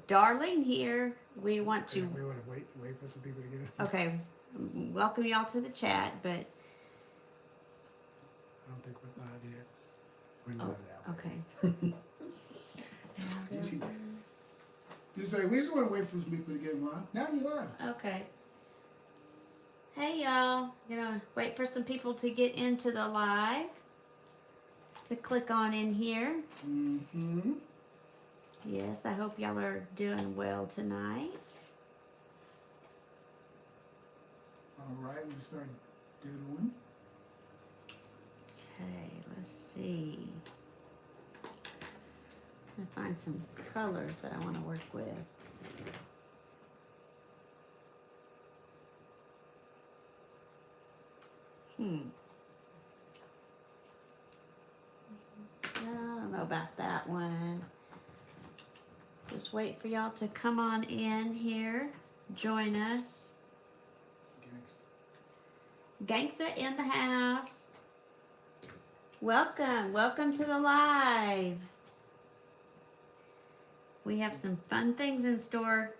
Darlene here. We want to. We want to wait for some people to get in. Okay, welcome y'all to the chat, but I don't think we're live yet. We're oh, live now. okay. Just say we just want to wait for some people to get in line. Now you're live. Okay. Hey y'all, gonna wait for some people to get into the live to click on in here. Mm-hmm. Yes, I hope y'all are doing well tonight. All right, we can start doodling. Okay, let's see. I'm gonna find some colors that I want to work with. I don't know about that one. Just wait for y'all to come on in here. Join us. Gangster in the house. Welcome. Welcome to the live. We have some fun things in store.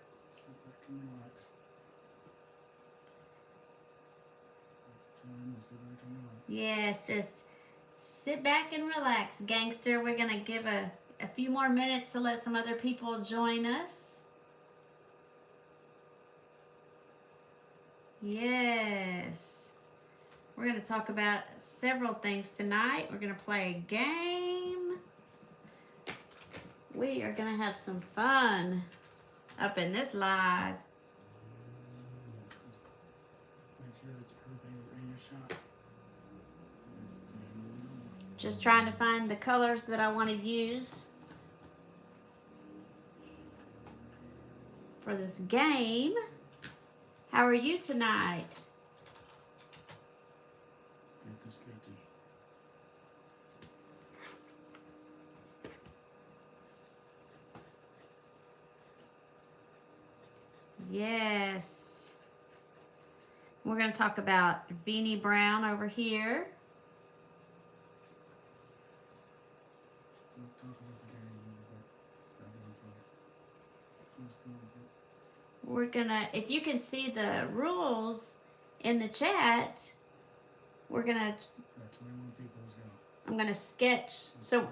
Yes, just sit back and relax, gangster. We're going to give a few more minutes to let some other people join us. Yes. We're going to talk about several things tonight. We're going to play a game. We are going to have some fun up in this live. Just trying to find the colors that I want to use for this game. How are you tonight? Yes. We're going to talk about Beanie Brown over here. We're gonna, if you can see the rules in the chat, we're gonna, I'm gonna sketch. So,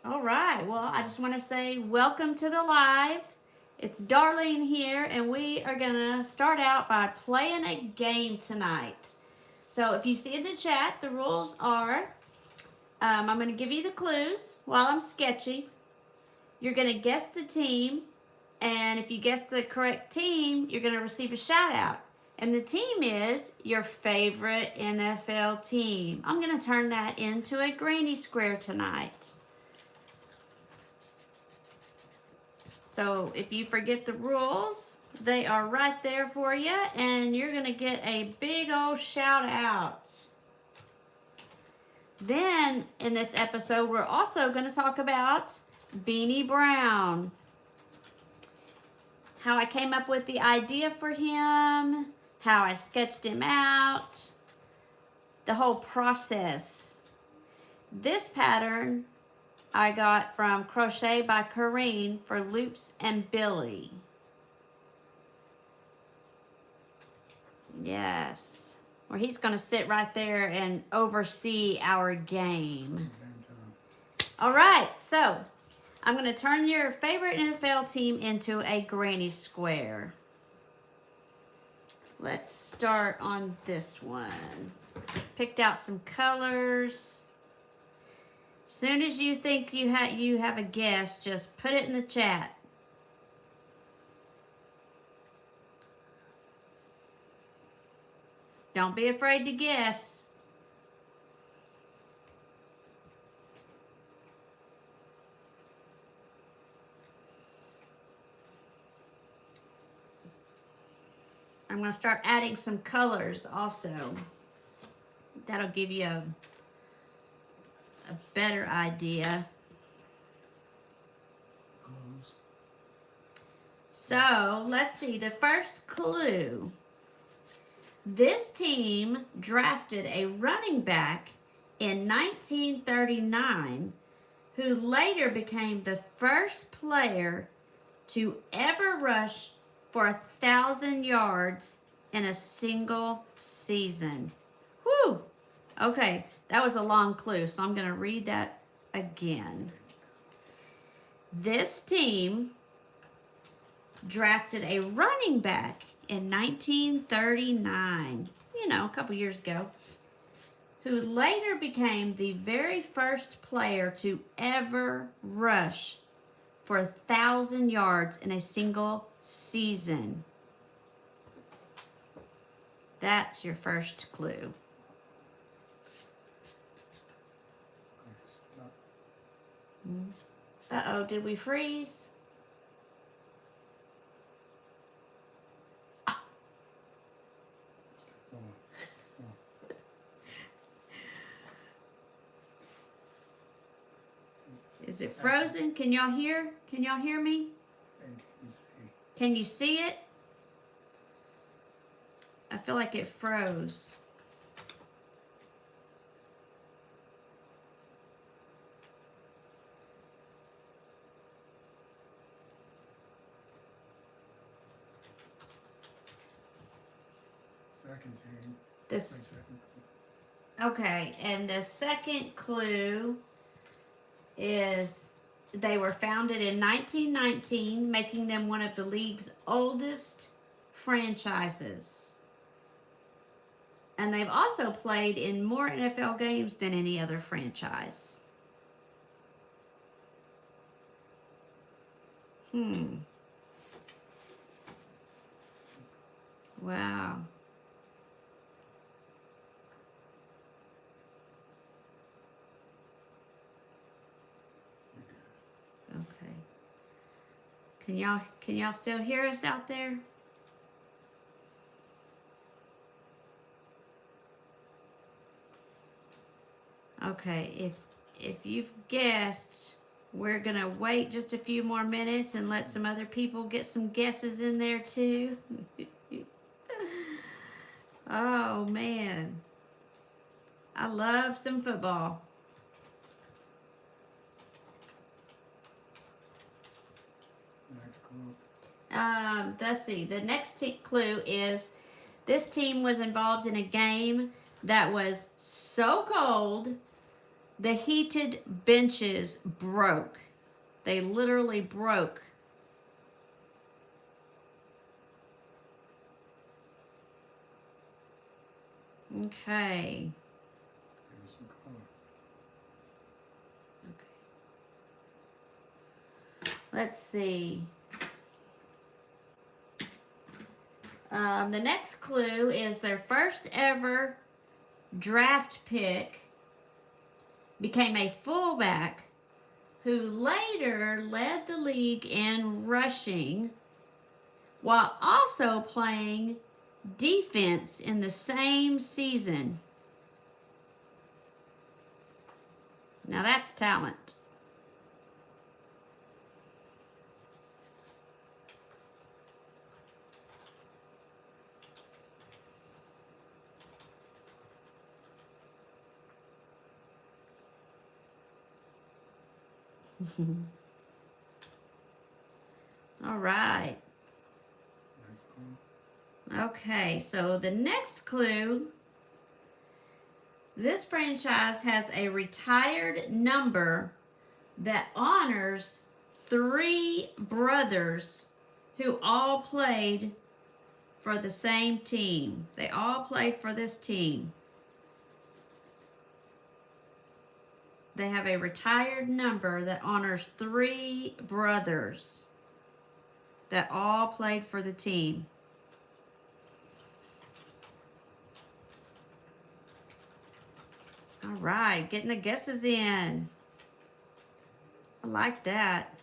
all right, well, I just want to say welcome to the live. It's Darlene here, and we are gonna start out by playing a game tonight. So if you see in the chat, the rules are, I'm gonna give you the clues while I'm sketching. You're gonna guess the team. And if you guess the correct team, you're going to receive a shout out. And the team is your favorite NFL team. I'm going to turn that into a granny square tonight. So if you forget the rules, they are right there for you. And you're going to get a big old shout out. Then in this episode, we're also going to talk about Beanie Brown. How I came up with the idea for him, how I sketched him out, the whole process. This pattern I got from Crochet by Corrine for Loops and Billy. Yes, where he's going to sit right there and oversee our game. All right, so I'm going to turn your favorite NFL team into a granny square. Let's start on this one. Picked out some colors. Soon as you think you have a guess, just put it in the chat. Don't be afraid to guess. I'm going to start adding some colors also. That'll give you a better idea. So, let's see. The first clue. This team drafted a running back in 1939 who later became the first player to ever rush for 1,000 yards in a single season. Whew! Okay, that was a long clue, so I'm going to read that again. This team drafted a running back in 1939, you know, a couple years ago, who later became the very first player to ever rush for 1,000 yards in a single season. That's your first clue. Uh-oh, did we freeze? Is it frozen? Can y'all hear? Can y'all hear me? Can you see it? I feel like it froze. Second team. This. Okay, and the second clue is they were founded in 1919, making them one of the league's oldest franchises. And they've also played in more NFL games than any other franchise. Wow. Okay. Can y'all still hear us out there? Okay, if you've guessed, we're gonna wait just a few more minutes and let some other people get some guesses in there too. Oh man, I love some football. Next clue. Let's see. The next clue is this team was involved in a game that was so cold the heated benches broke. They literally broke. Okay. Let's see. The next clue is their first ever draft pick became a fullback who later led the league in rushing while also playing defense in the same season. Now that's talent. All right. Okay, so the next clue, this franchise has a retired number that honors 3 brothers who all played for the same team. They all played for this team. They have a retired number that honors 3 brothers that all played for the team. All right, getting the guesses in. I like that.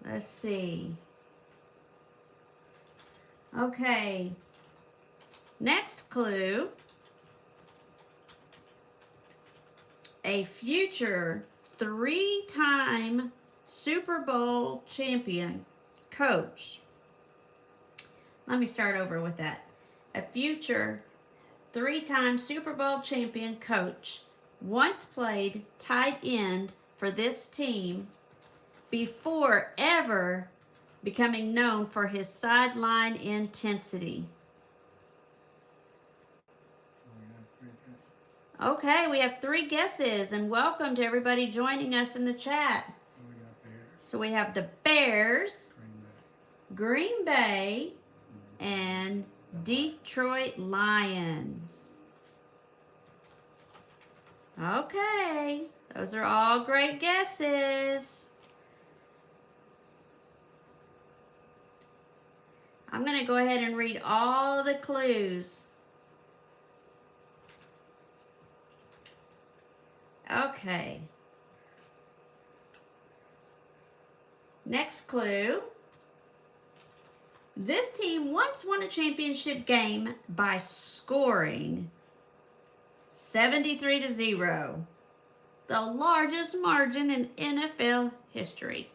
Let's see. Okay. Next clue. A future 3-time Super Bowl champion coach. Let me start over with that. A future 3-time Super Bowl champion coach once played tight end for this team before ever becoming known for his sideline intensity? Okay, we have 3 guesses, and welcome to everybody joining us in the chat. So we got Bears. So we have the Bears, Green Bay. Green Bay, and Detroit Lions. Okay, those are all great guesses. I'm going to go ahead and read all the clues. Okay. Next clue. This team once won a championship game by scoring 73-0, the largest margin in NFL history.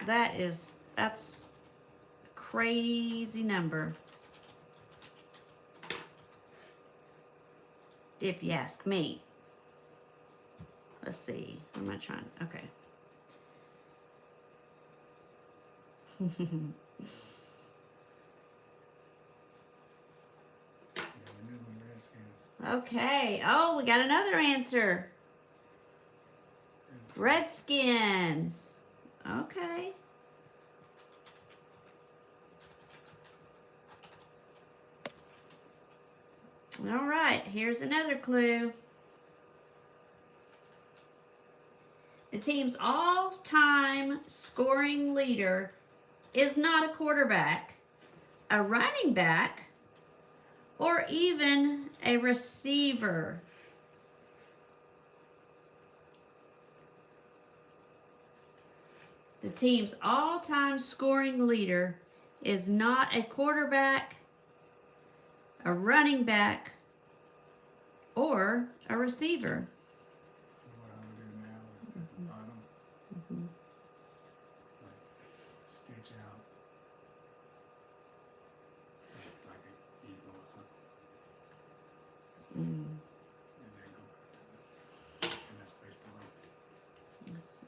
That's a crazy number, if you ask me. Let's see. What am I trying? Okay. Okay. Oh, we got another answer. Redskins. Okay. All right. Here's another clue. The team's all-time scoring leader is not a quarterback, a running back, or even a receiver. The team's all-time scoring leader is not a quarterback, a running back, or a receiver. So what I'm gonna do now is at the bottom, like sketch out like an eagle or something, and then go back to the that space below. Let's see.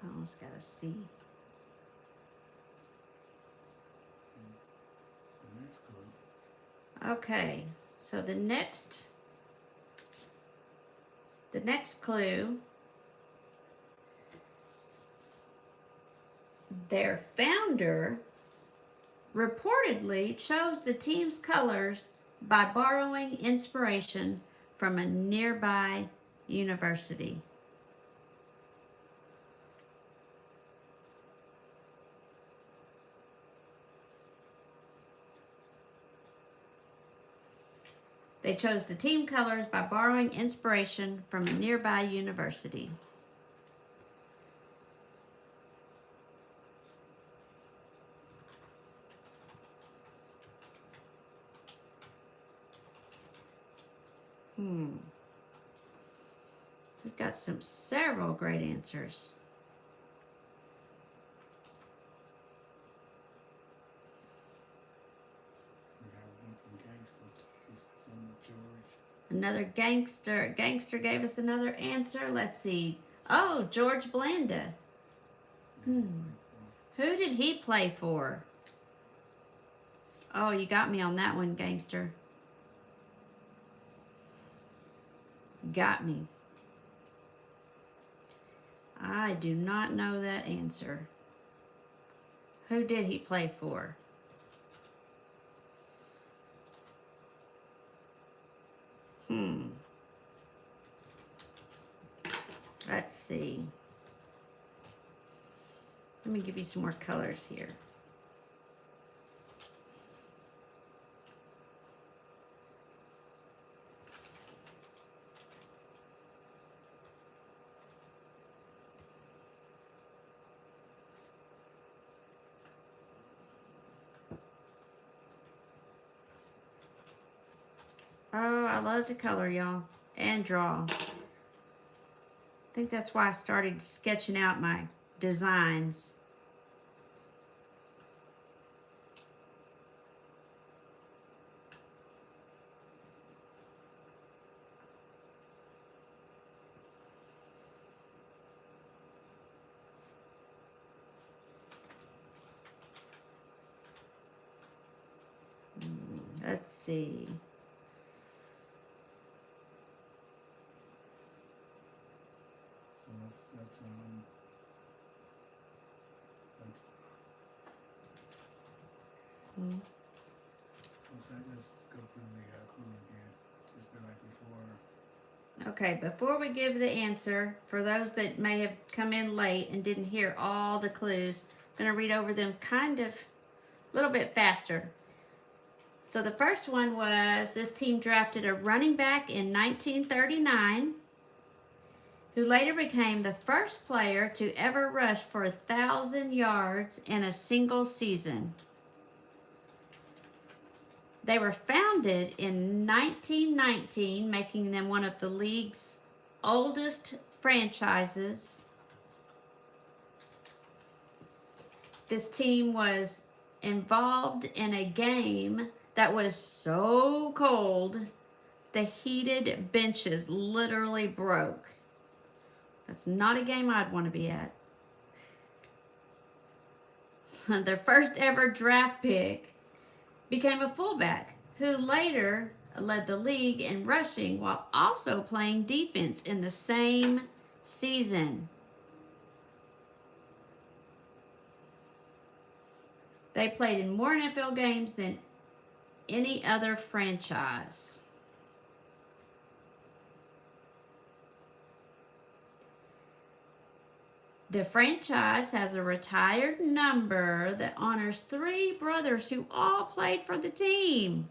I almost got a C. The next clue. Okay, so the next clue, their founder reportedly chose the team's colors by borrowing inspiration from a nearby university. They chose the team colors by borrowing inspiration from a nearby university. We've got several great answers. We have one from Gangster. He says something George. Another gangster. Gangster gave us another answer. Let's see. Oh, George Blanda. Who did he play for? Oh, you got me on that one, Gangster. Got me. I do not know that answer. Who did he play for? Let's see. Let me give you some more colors here. Oh, I love to color, y'all, and draw. I think that's why I started sketching out my designs. Let's see. So that's let's go through the clue again. Just be like before. Okay, before we give the answer, for those that may have come in late and didn't hear all the clues, I'm going to read over them kind of a little bit faster. So the first one was this team drafted a running back in 1939 who later became the first player to ever rush for 1,000 yards in a single season. They were founded in 1919, making them one of the league's oldest franchises. This team was involved in a game that was so cold, the heated benches literally broke. That's not a game I'd want to be at. Their first ever draft pick became a fullback who later led the league in rushing while also playing defense in the same season. They played in more NFL games than any other franchise. The franchise has a retired number that honors 3 brothers who all played for the team.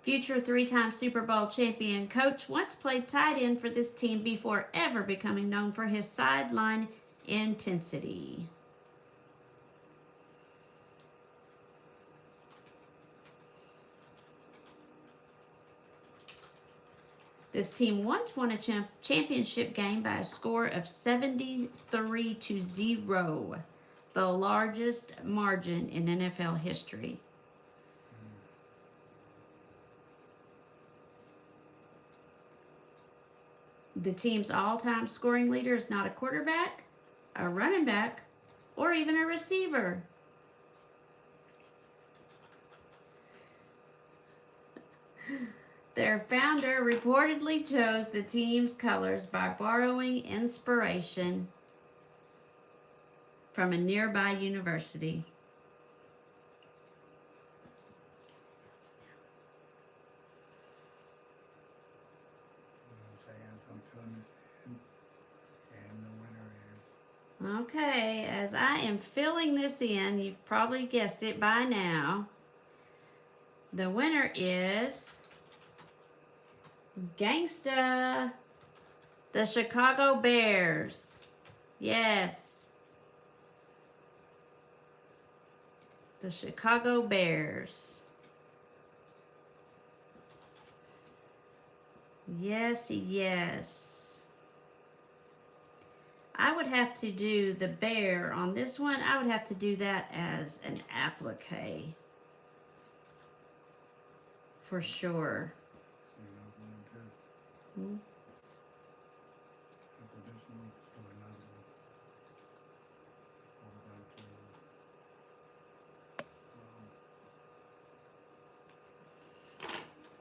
Future 3-time Super Bowl champion coach once played tight end for this team before ever becoming known for his sideline intensity. This team once won a championship game by a score of 73-0, the largest margin in NFL history. The team's all-time scoring leader is not a quarterback, a running back, or even a receiver. Their founder reportedly chose the team's colors by borrowing inspiration from a nearby university. Okay, as I am filling this in, you've probably guessed it by now. The winner is Gangsta, the Chicago Bears. Yes. The Chicago Bears. Yes, yes. I would have to do the bear on this one. I would have to do that as an applique. For sure. Hmm?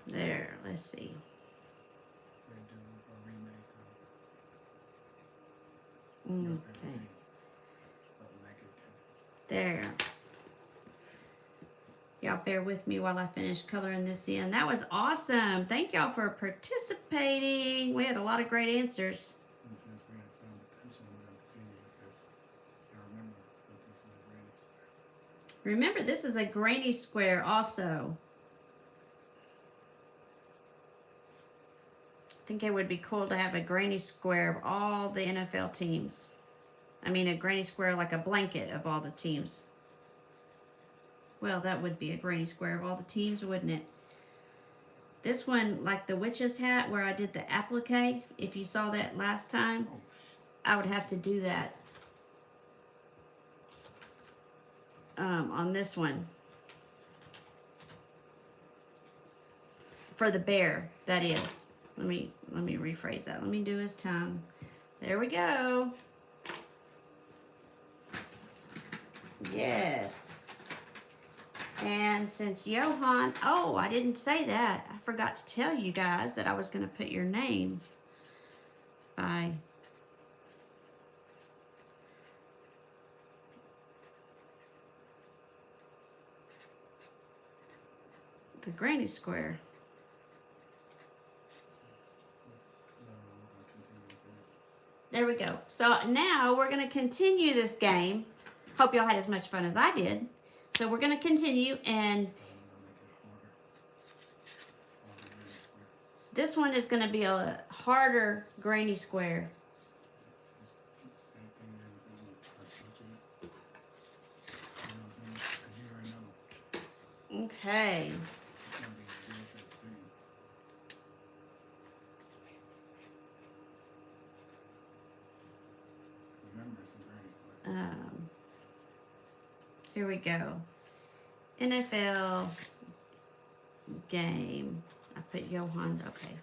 There, let's see. Okay. There. Y'all bear with me while I finish coloring this in. That was awesome. Thank y'all for participating. We had a lot of great answers. Remember, this is a granny square also. I think it would be cool to have a granny square of all the NFL teams. I mean, a granny square like a blanket of all the teams. Well, that would be a granny square of all the teams, wouldn't it? This one, like the witch's hat where I did the applique, if you saw that last time, Oh, I would have to do that on this one. For the bear, that is. Let me rephrase that. Let me do his tongue. There we go. Yes. And since Johan, oh, I didn't say that. I forgot to tell you guys that I was going to put your name by the granny square. There we go. So now we're going to continue this game. Hope y'all had as much fun as I did. So we're going to continue, and this one is going to be a harder granny square. Okay. Here we go. NFL game. I put Johan. Okay.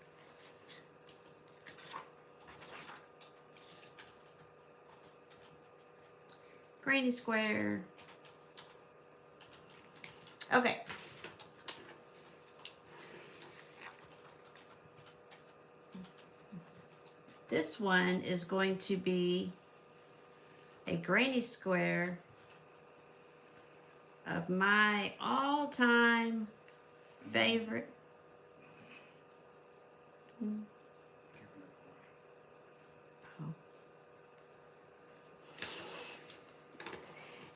Granny square. Okay. This one is going to be a granny square of my all-time favorite.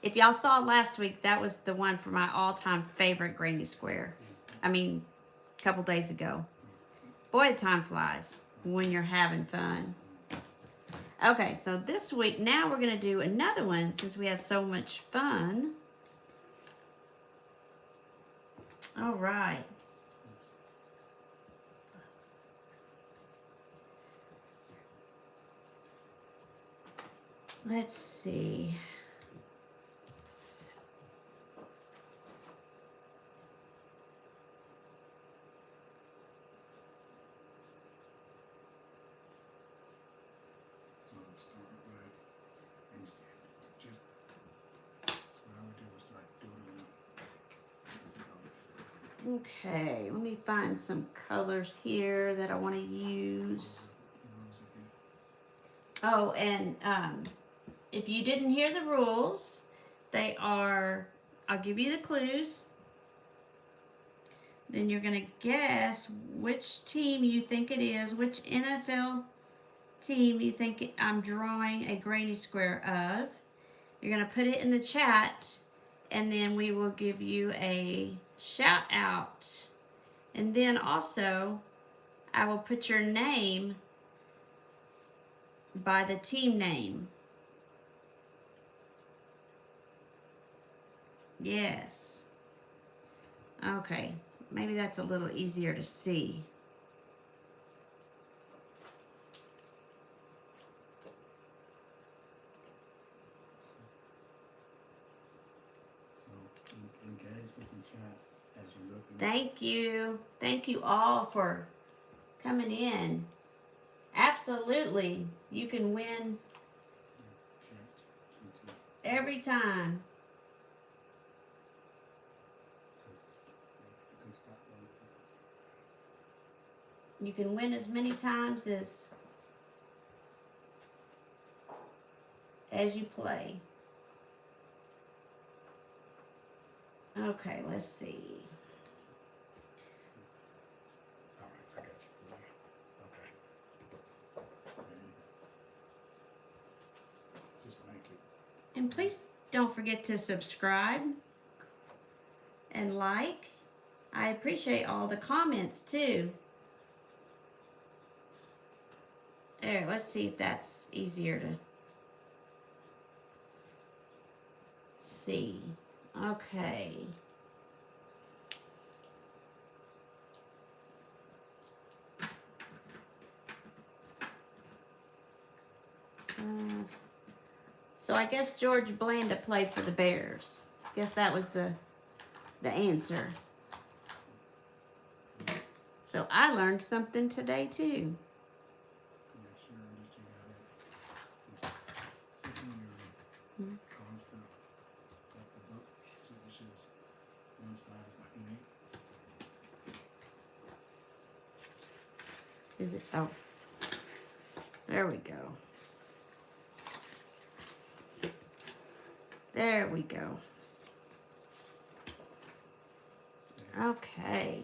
If y'all saw last week, that was the one for my all-time favorite granny square. I mean, a couple days ago. Boy, time flies when you're having fun. Okay, so this week, now we're going to do another one since we had so much fun. All right. Let's see. Okay, let me find some colors here that I want to use. Oh, and if you didn't hear the rules, they are, I'll give you the clues. Then you're going to guess which team you think it is, which NFL team you think I'm drawing a granny square of. You're going to put it in the chat, and then we will give you a shout out. And then also, I will put your name by the team name. Yes. Okay. Maybe that's a little easier to see. Thank you. Thank you all for coming in. Absolutely. You can win every time. You can win as many times as you play. Okay, let's see. And please don't forget to subscribe and like. I appreciate all the comments too. There, let's see if that's easier to see. Okay. So I guess George Blanda played for the Bears. Guess that was the answer. So I learned something today too. Make sure that you got it. Flipping your arms up the book, so it's just one side is like an 8. Is it? Oh, there we go. There we go. Okay.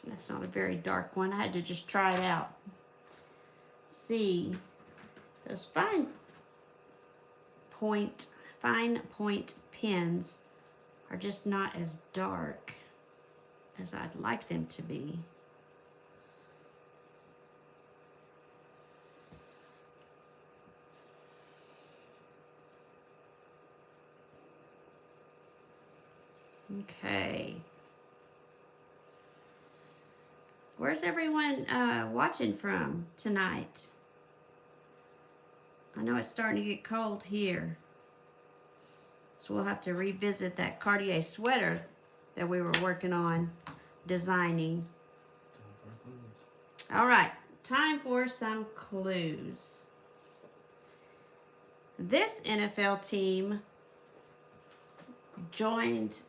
That's not a very dark one. I had to just try it out. See, those fine point pins are just not as dark as I'd like them to be. Okay. Where's everyone watching from tonight? I know it's starting to get cold here. So we'll have to revisit that Cartier sweater that we were working on designing. All right, time for some clues. This NFL team joined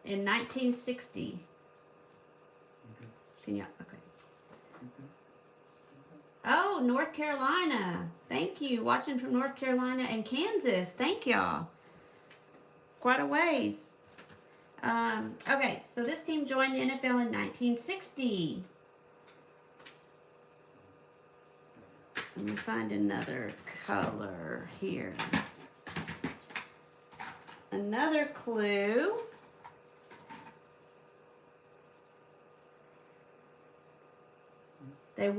in 1960. Can you, okay. Oh, North Carolina. Thank you. Watching from North Carolina and Kansas. Thank y'all. Quite a ways. Okay, so this team joined the NFL in 1960. Let me find another color here. Another clue. They've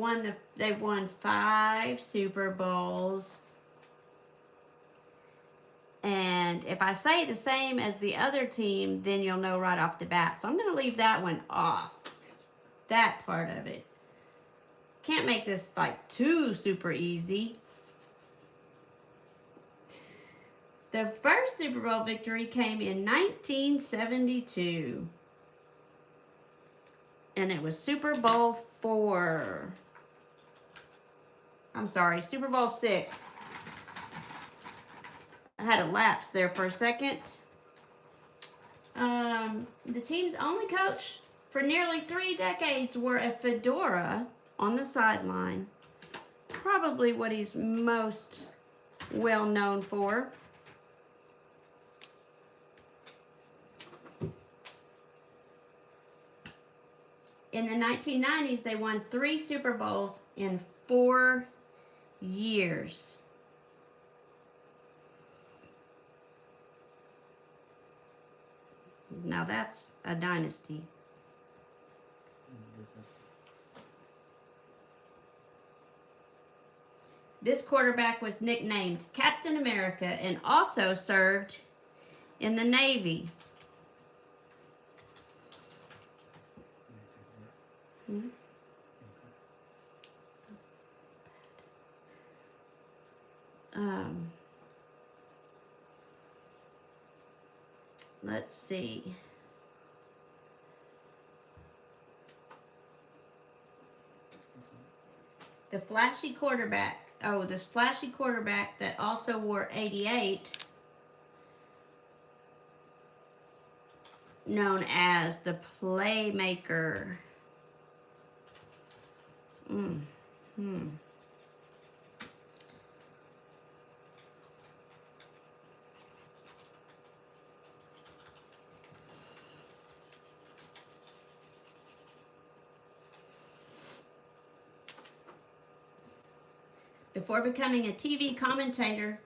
won 5 Super Bowls. And if I say the same as the other team, then you'll know right off the bat. So I'm going to leave that one off. That part of it. Can't make this like too super easy. The first Super Bowl victory came in 1972. And it was Super Bowl 4. I'm sorry, Super Bowl 6. I had a lapse there for a second. The team's only coach for nearly 3 decades wore a fedora on the sideline. Probably what he's most well known for. In the 1990s, they won 3 Super Bowls in 4 years. Now that's a dynasty. This quarterback was nicknamed Captain America and also served in the Navy. Mm-hmm. Let's see. The flashy quarterback. Oh, this flashy quarterback that also wore 88, known as the Playmaker. Before becoming a TV commentator,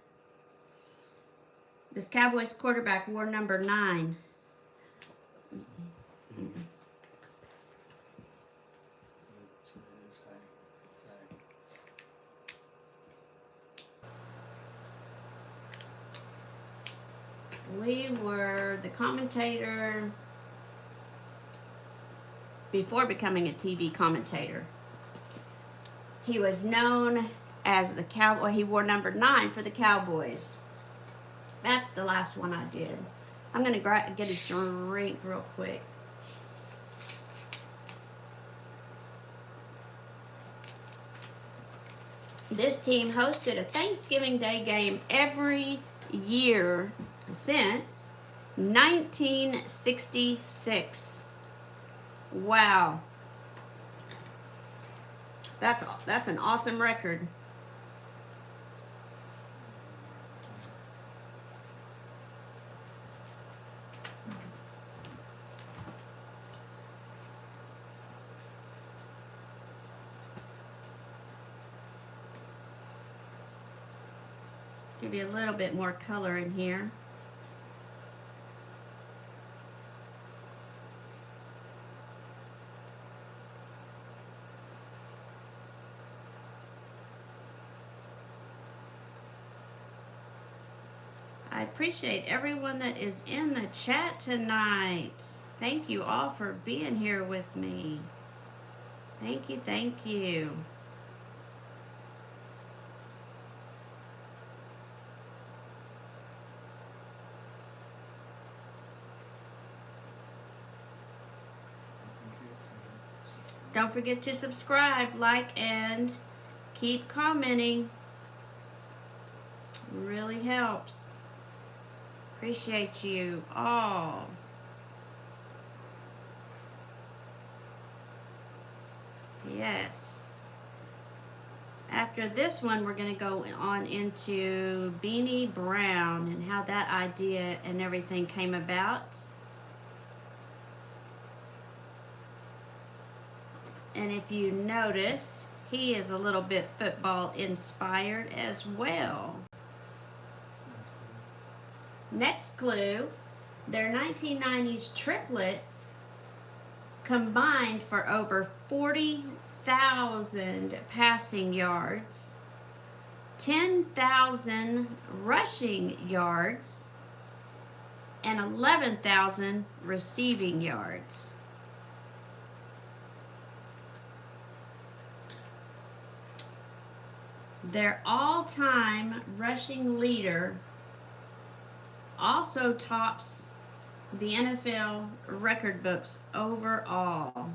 this Cowboys quarterback wore number 9. We were the commentator before becoming a TV commentator. He was known as the Cowboy. He wore number 9 for the Cowboys. That's the last one I did. I'm going to get a drink real quick. This team hosted a Thanksgiving Day game every year since 1966. Wow. That's an awesome record. Give you a little bit more color in here. I appreciate everyone that is in the chat tonight. Thank you all for being here with me. Thank you, thank you. Don't forget to subscribe, like, and keep commenting. Really helps. Appreciate you all. Yes. After this one, we're going to go on into Beanie Brown and how that idea and everything came about. And if you notice, he is a little bit football inspired as well. Next clue, their 1990s triplets combined for over 40,000 passing yards, 10,000 rushing yards, and 11,000 receiving yards. Their all-time rushing leader also tops the NFL record books overall.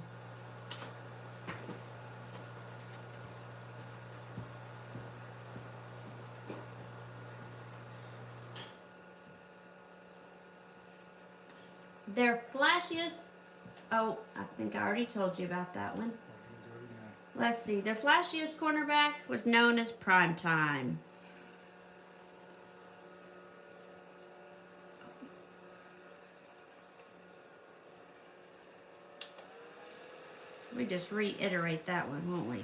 Their flashiest, oh, I think I already told you about that one. Let's see, their flashiest cornerback was known as Primetime. We just reiterate that one, won't we?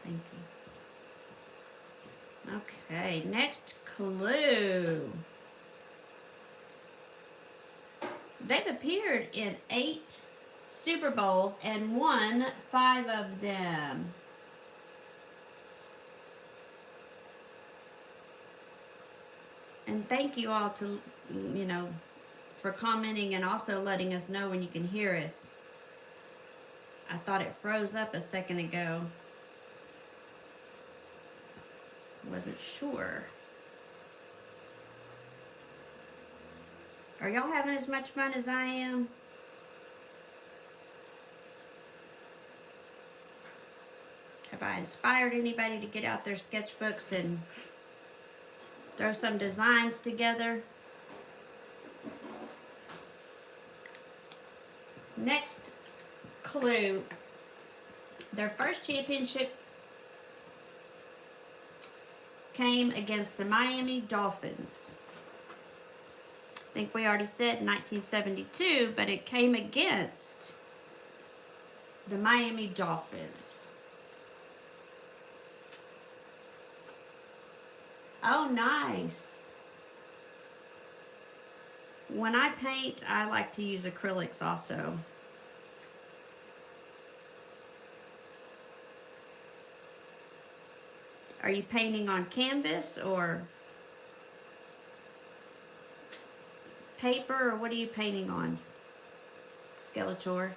Thank you. Okay, next clue. They've appeared in 8 Super Bowls and won 5 of them. And thank you all to, for commenting and also letting us know when you can hear us. I thought it froze up a second ago. Wasn't sure. Are y'all having as much fun as I am? Have I inspired anybody to get out their sketchbooks and throw some designs together? Next clue. Their first championship came against the Miami Dolphins. I think we already said 1972, but it came against the Miami Dolphins. Oh, nice. When I paint, I like to use acrylics also. Are you painting on canvas or paper, or what are you painting on, Skeletor?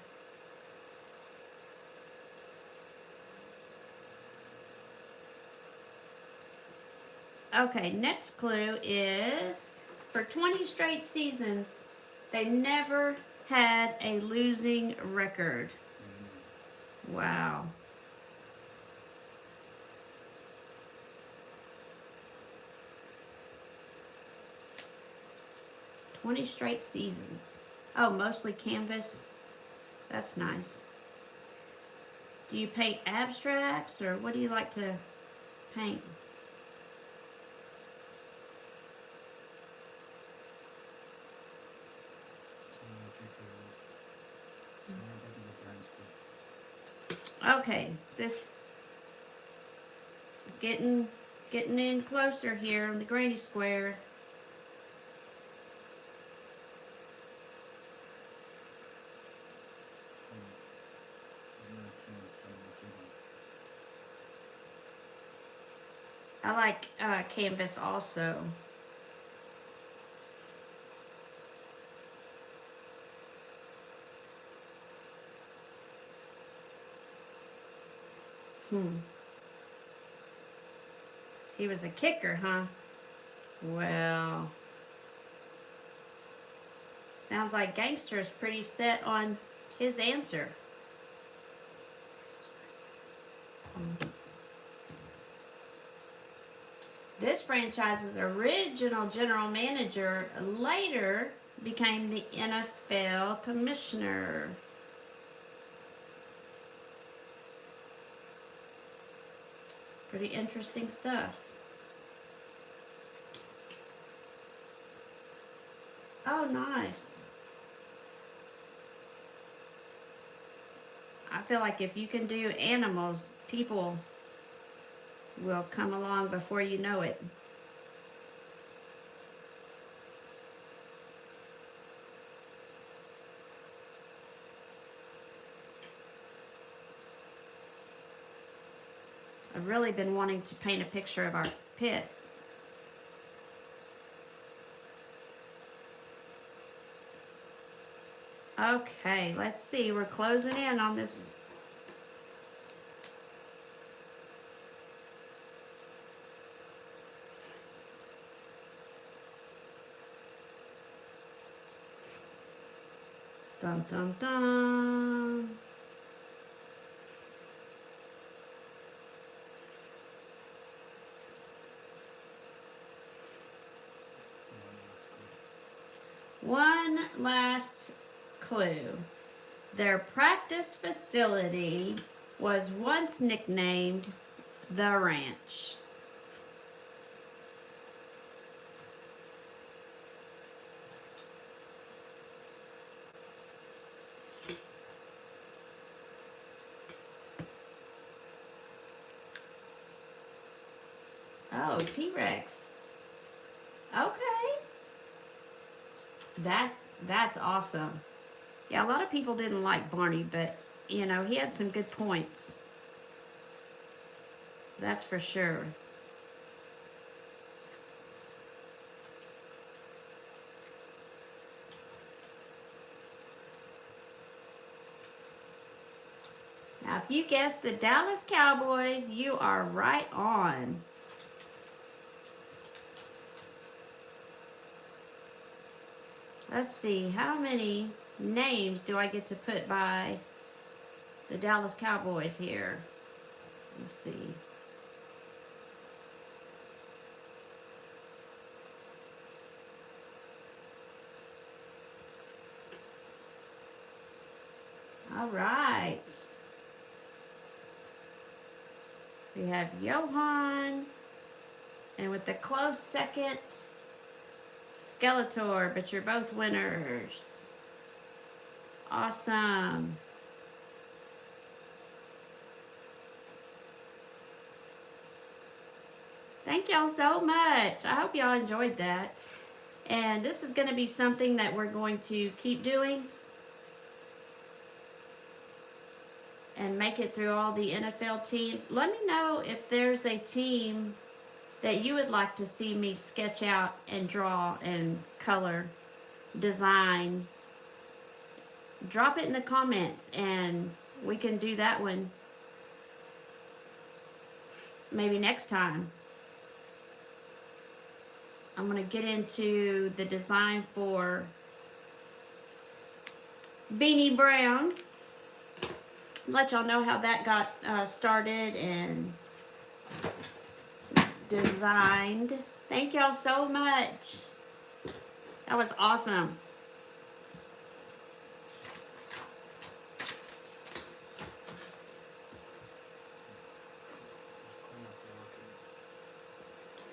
Okay, next clue is for 20 straight seasons, they never had a losing record. Wow. "20 straight seasons." Oh, mostly canvas. That's nice. Do you paint abstracts, or what do you like to paint? Okay, this getting in closer here on the granny square. I like canvas also. He was a kicker, huh? Well, sounds like Gangster's pretty set on his answer. This franchise's original general manager later became the NFL commissioner. Pretty interesting stuff. Oh, nice. I feel like if you can do animals, people will come along before you know it. I've really been wanting to paint a picture of our pit. Okay, let's see. We're closing in on this. Dun dun dun. One last clue. Their practice facility was once nicknamed the Ranch. Oh, T-Rex. Okay. That's awesome. Yeah, a lot of people didn't like Barney, but you know, he had some good points. That's for sure. Now, if you guessed the Dallas Cowboys, you are right on. Let's see, how many names do I get to put by the Dallas Cowboys here? Let's see. All right. We have Johan, and with the close second, Skeletor, but you're both winners. Awesome. Thank y'all so much. I hope y'all enjoyed that. And this is going to be something that we're going to keep doing and make it through all the NFL teams. Let me know if there's a team that you would like to see me sketch out and draw and color. design, drop it in the comments and we can do that one maybe next time. I'm going to get into the design for Beanie Brown. Let y'all know how that got started and designed. Thank y'all so much. That was awesome.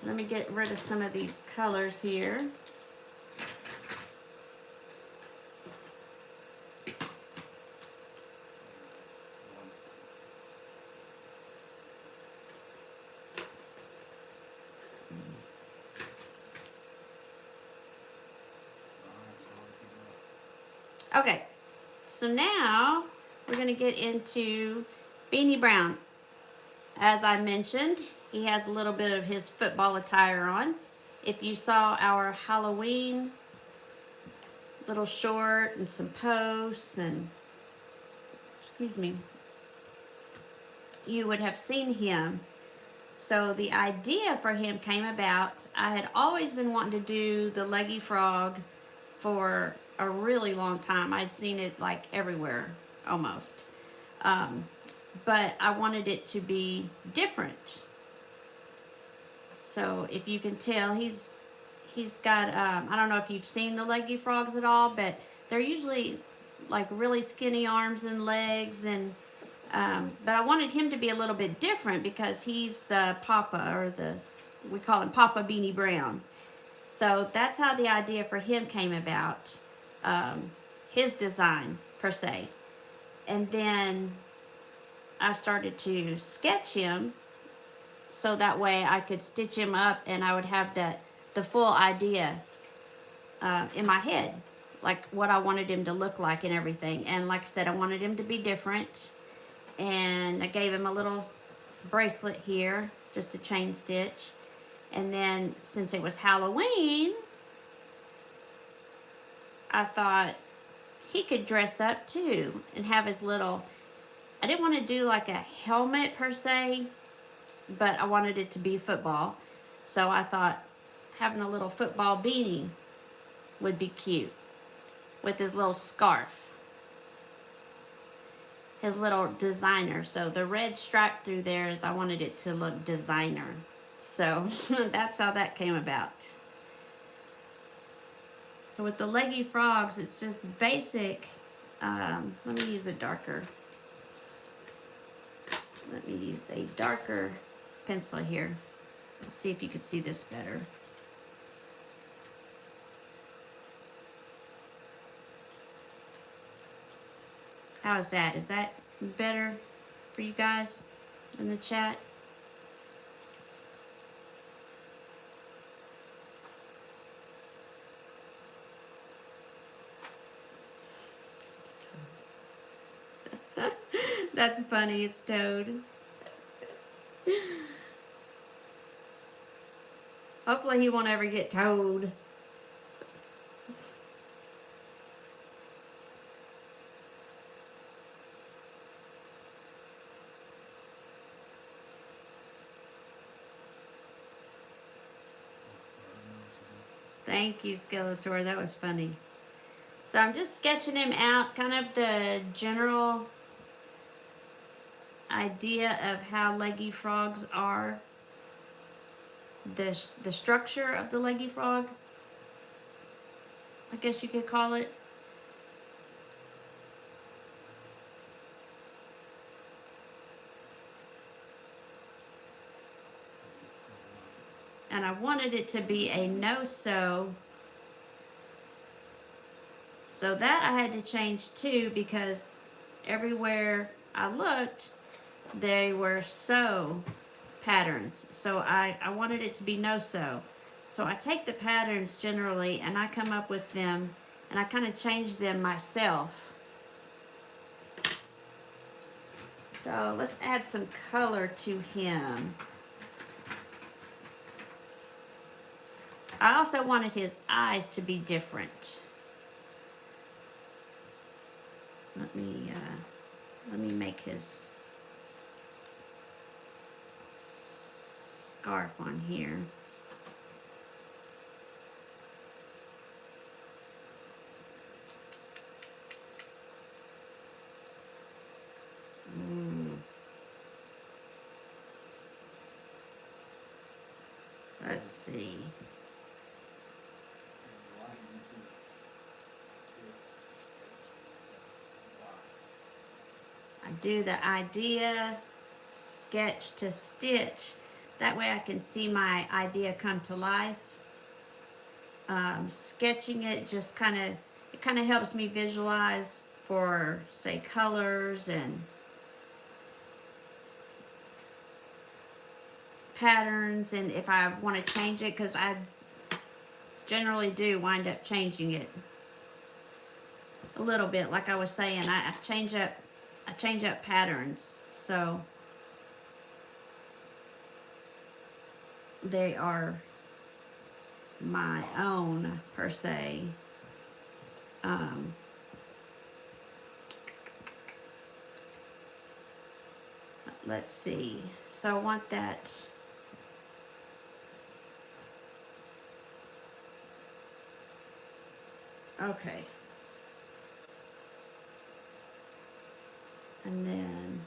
Let me get rid of some of these colors here. Okay, so now we're going to get into Beanie Brown. As I mentioned, he has a little bit of his football attire on. If you saw our Halloween little short and some posts and, excuse me, you would have seen him. So the idea for him came about. I had always been wanting to do the leggy frog for a really long time. I'd seen it like everywhere almost. But I wanted it to be different. So if you can tell, he's got, I don't know if you've seen the leggy frogs at all, but they're usually like really skinny arms and legs, and but I wanted him to be a little bit different because he's the Papa, or we call him Papa Beanie Brown. So that's how the idea for him came about, his design per se. And then I started to sketch him so that way I could stitch him up and I would have the full idea in my head, like what I wanted him to look like and everything. And like I said, I wanted him to be different, and I gave him a little bracelet here, just a chain stitch. And then since it was Halloween, I thought he could dress up too and have his little, I didn't want to do like a helmet per se, but I wanted it to be football. So I thought having a little football beanie would be cute with his little scarf, his little designer. So the red stripe through there is, I wanted it to look designer. So that's how that came about. So with the leggy frogs, it's just basic. Let me use a darker. Let me use a darker pencil here. Let's see if you can see this better. How is that? Is that better for you guys in the chat? That's funny, it's Toad. Hopefully he won't ever get towed. Thank you, Skeletor. That was funny. So I'm just sketching him out, kind of the general idea of how leggy frogs are. The structure of the leggy frog, I guess you could call it. And I wanted it to be a no-sew. So that I had to change too, because everywhere I looked, they were sew patterns. So I wanted it to be no-sew. So I take the patterns generally and I come up with them and I kind of change them myself. So let's add some color to him. I also wanted his eyes to be different. let me make his scarf on here. Let's see. I do the idea, sketch to stitch. That way I can see my idea come to life. Sketching it just kind of helps me visualize for, say, colors and patterns, and if I want to change it, because I generally do wind up changing it a little bit. Like I was saying, I change up patterns, so they are my own per se. Let's see. So I want that. Okay. And then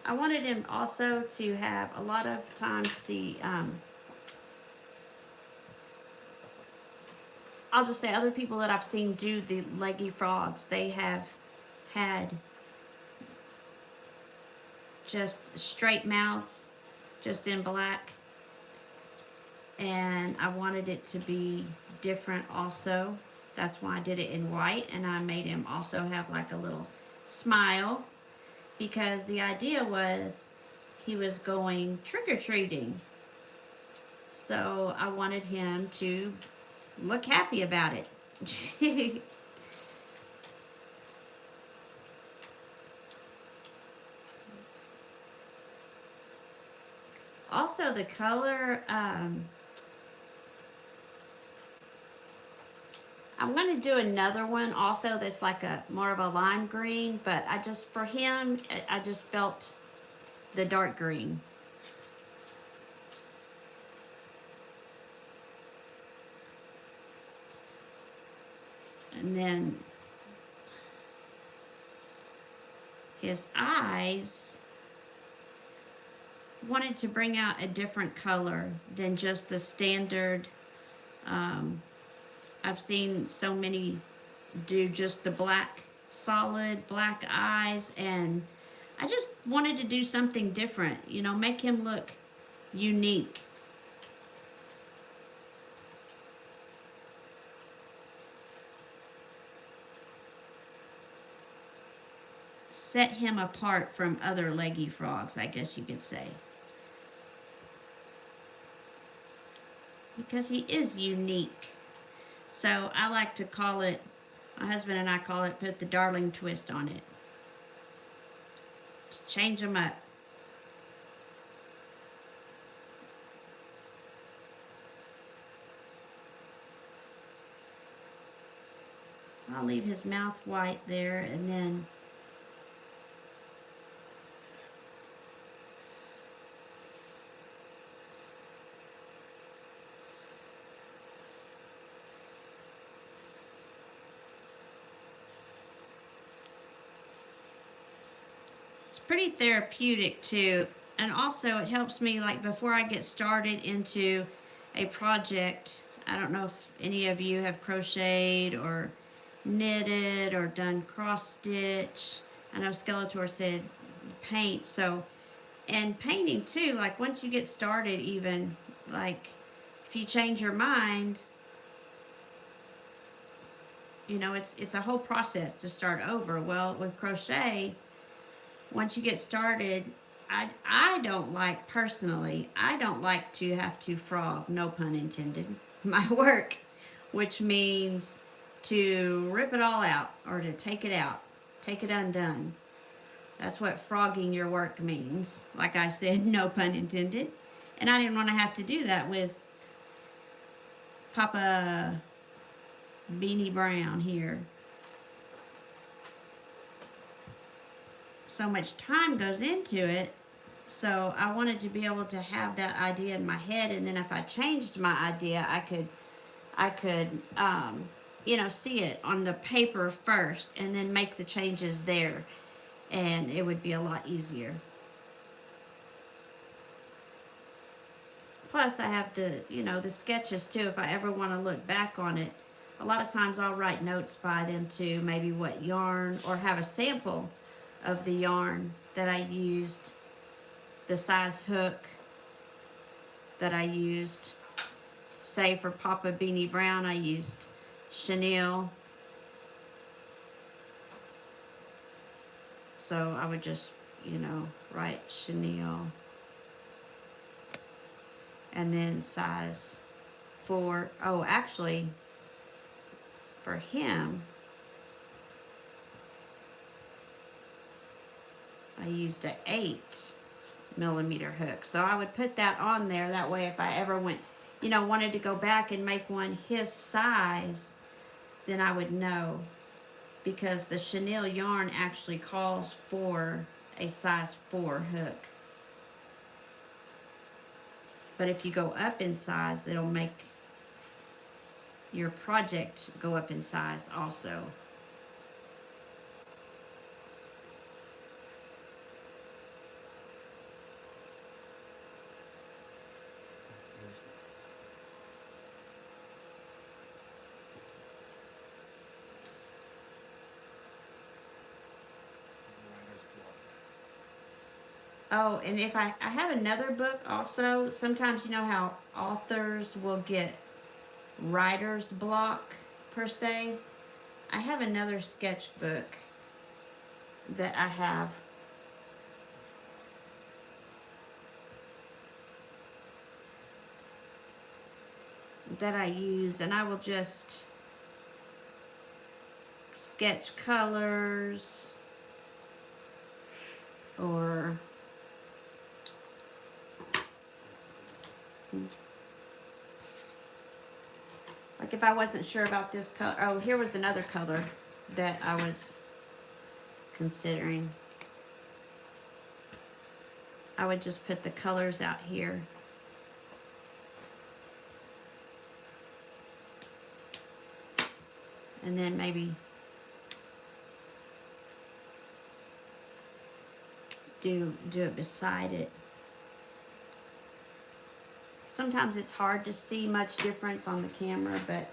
I wanted him also to have a lot of times the, I'll just say other people that I've seen do the leggy frogs, they have had just straight mouths, just in black. And I wanted it to be different also. That's why I did it in white, and I made him also have like a little smile, because the idea was he was going trick-or-treating. So I wanted him to look happy about it. Also, the color, I'm going to do another one also that's like a more of a lime green, but I just, for him, I just felt the dark green. And then his eyes, wanted to bring out a different color than just the standard. I've seen so many do just the black, solid black eyes, and I just wanted to do something different, you know, make him look unique. Set him apart from other leggy frogs, I guess you could say. Because he is unique. So I like to call it, my husband and I call it, put the darling twist on it. To change them up. So I'll leave his mouth white there, and then it's pretty therapeutic too, and also it helps me, like, before I get started into a project. I don't know if any of you have crocheted or knitted or done cross stitch. I know Skeletor said paint, so, and painting too, like once you get started, even like if you change your mind, you know, it's a whole process to start over. Well, with crochet, once you get started, I don't like, personally, I don't like to have to frog, no pun intended, my work, which means to rip it all out, or to take it out, take it undone. That's what frogging your work means. Like I said, no pun intended. And I didn't want to have to do that with Papa Beanie Brown here. So much time goes into it, so I wanted to be able to have that idea in my head, and then if I changed my idea, I could you know, see it on the paper first and then make the changes there, and it would be a lot easier. Plus I have the, you know, the sketches too. If I ever want to look back on it, a lot of times I'll write notes by them too, maybe what yarn, or have a sample of the yarn that I used, the size hook that I used. Say for Papa Beanie Brown, I used chenille. So I would just, you know, write chenille. And then size 4. Oh, actually, for him, I used an 8mm hook. So I would put that on there. That way if I ever went, you know, wanted to go back and make one his size, then I would know. Because the chenille yarn actually calls for a size 4 hook. But if you go up in size, it'll make your project go up in size also. Oh, and if I have another book also. Sometimes you know how authors will get writer's block per se. I have another sketchbook that I have. That I use, and I will just sketch colors or like if I wasn't sure about this color. Oh, here was another color that I was considering. I would just put the colors out here. And then maybe do it beside it. Sometimes it's hard to see much difference on the camera, but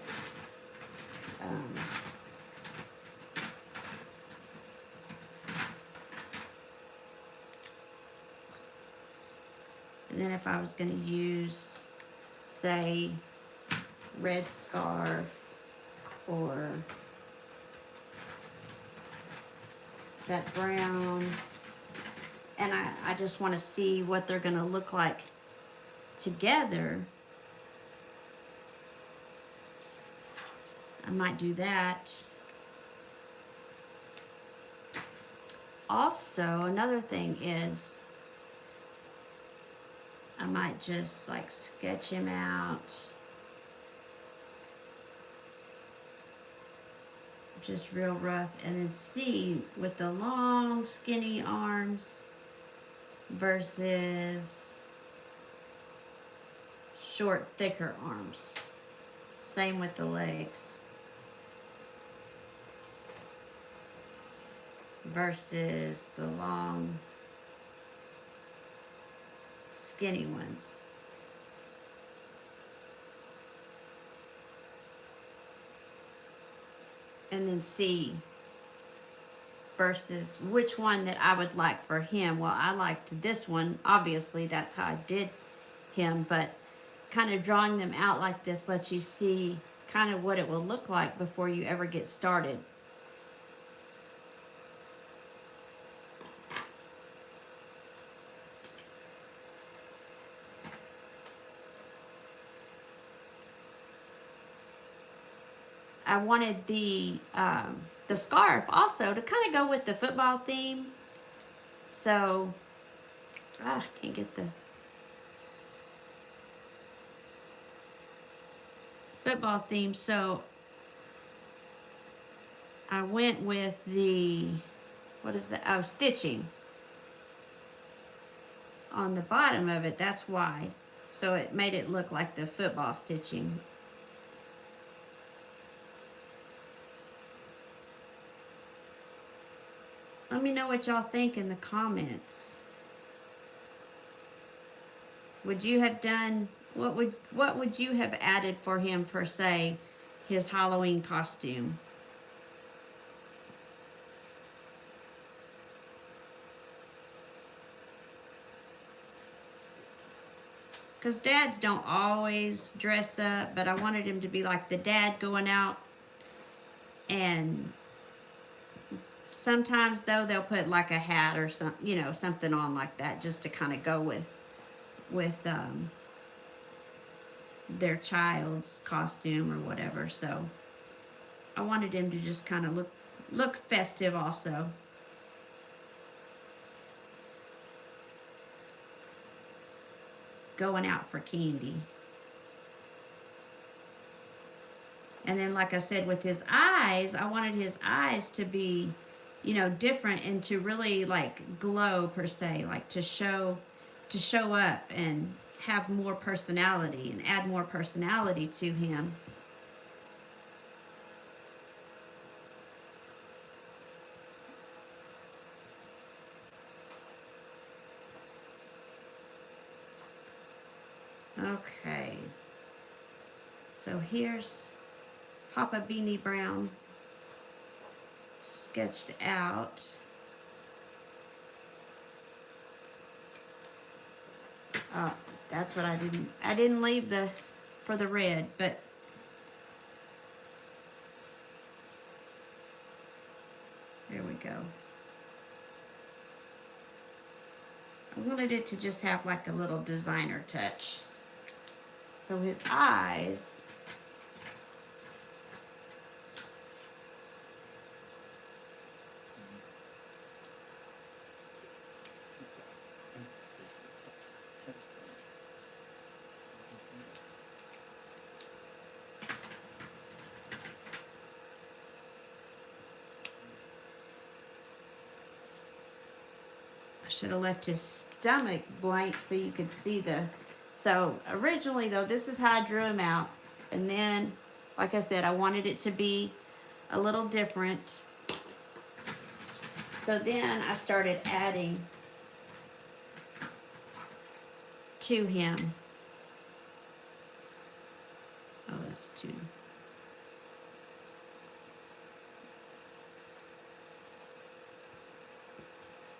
and then if I was going to use, say, red scarf or that brown, and I just want to see what they're going to look like together, I might do that. Also, another thing is I might just like sketch him out just real rough, and then see with the long skinny arms versus short thicker arms. Same with the legs versus the long skinny ones. And then see versus which one that I would like for him. Well, I liked this one. Obviously, that's how I did him, but kind of drawing them out like this lets you see kind of what it will look like before you ever get started. I wanted the scarf also to kind of go with the football theme. So, can't get the football theme. So I went with the, what is that? Oh, stitching on the bottom of it. That's why. So it made it look like the football stitching. Let me know what y'all think in the comments. Would you have done, what would you have added for him for, say, his Halloween costume? Because dads don't always dress up, but I wanted him to be like the dad going out, and sometimes though they'll put like a hat or some, you know, something on like that just to kind of go with their child's costume or whatever. So I wanted him to just kind of look festive also. Going out for candy. And then, like I said, with his eyes, I wanted his eyes to be, you know, different and to really like glow per se, like to show up and have more personality and add more personality to him. Okay. So here's Papa Beanie Brown sketched out. Oh, that's what I didn't leave for the red, but there we go. I wanted it to just have like a little designer touch. So his eyes, I should have left his stomach blank so you could see the, so originally though, this is how I drew him out. And then, like I said, I wanted it to be a little different. So then I started adding to him. Oh, that's too.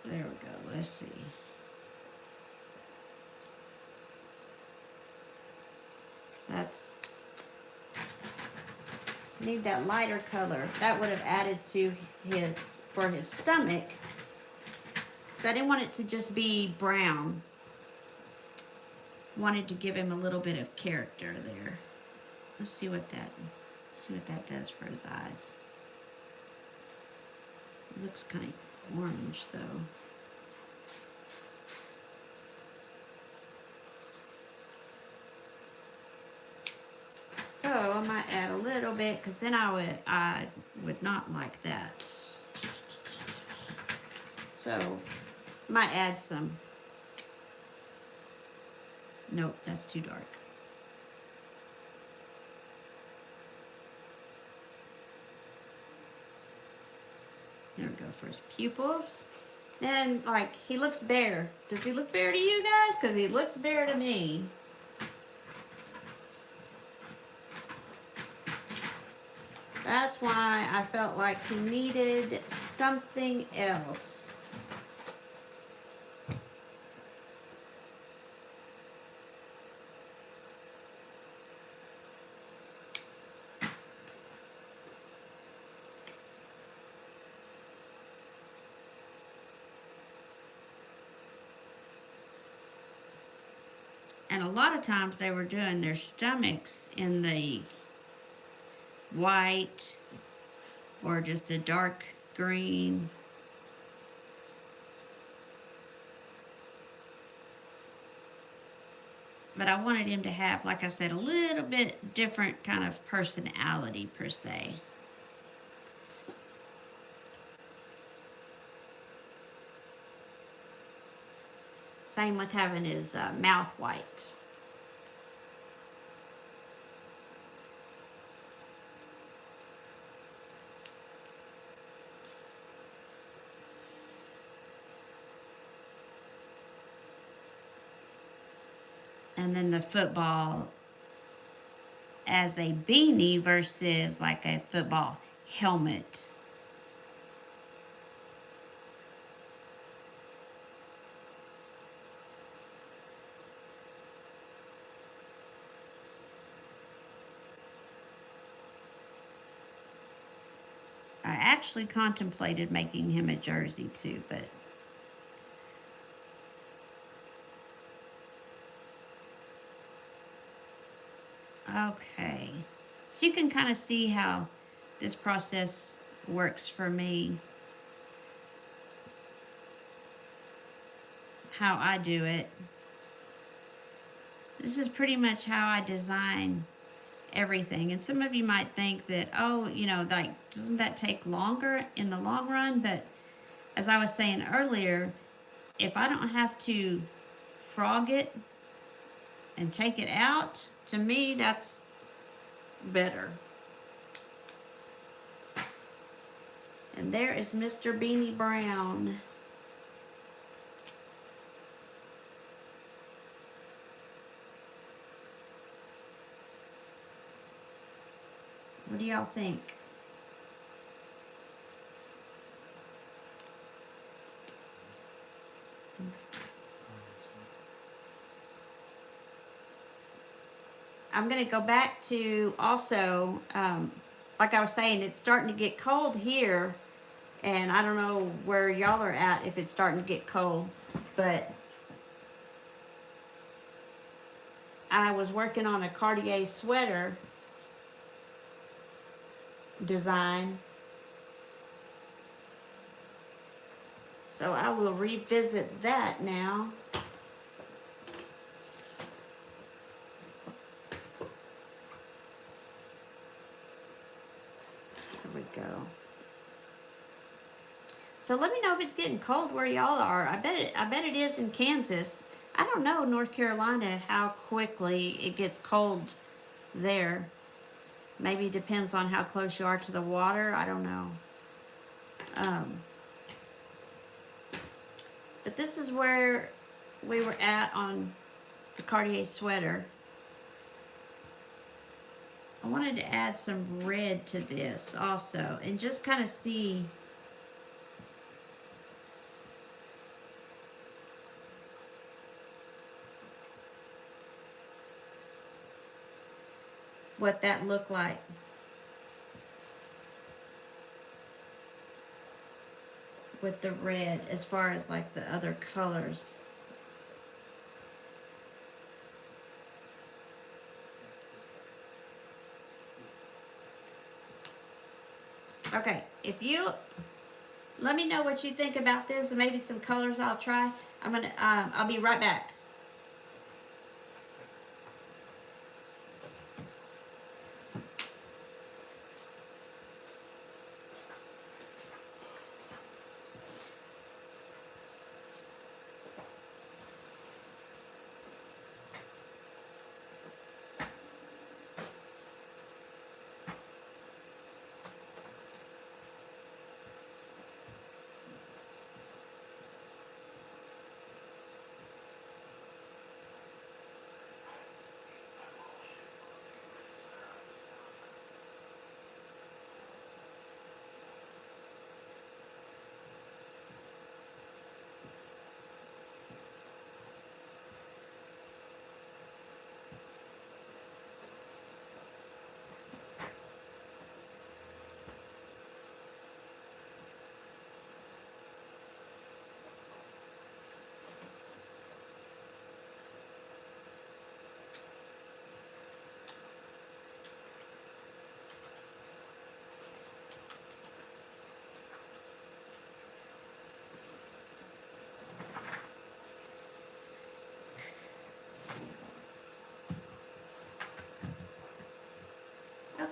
There we go. Let's see. That's, need that lighter color. That would have added to his, for his stomach. But I didn't want it to just be brown. Wanted to give him a little bit of character there. Let's see what that does for his eyes. It looks kind of orange though. So I might add a little bit, because then I would not like that. So I might add some. Nope, that's too dark. There we go for his pupils. Then, like, he looks bare. Does he look bare to you guys? Because he looks bare to me. That's why I felt like he needed something else. And a lot of times they were doing their stomachs in the white or just a dark green. But I wanted him to have, like I said, a little bit different kind of personality per se. Same with having his mouth white. And then the football as a beanie versus like a football helmet. I actually contemplated making him a jersey too, but okay. So you can kind of see how this process works for me. How I do it. This is pretty much how I design everything. And some of you might think that, oh, you know, like, doesn't that take longer in the long run? But as I was saying earlier, if I don't have to frog it and take it out, to me, that's better. And there is Mr. Beanie Brown. What do y'all think? I'm going to go back to also, like I was saying, it's starting to get cold here. And I don't know where y'all are at if it's starting to get cold. But I was working on a Cartier sweater design. So I will revisit that now. There we go. So let me know if it's getting cold where y'all are. I bet it is in Kansas. I don't know North Carolina how quickly it gets cold there. Maybe it depends on how close you are to the water. I don't know. But this is where we were at on the Cartier sweater. I wanted to add some red to this also and just kind of see what that looked like. With the red as far as like the other colors. Okay, if you let me know what you think about this and maybe some colors I'll try. I'll be right back.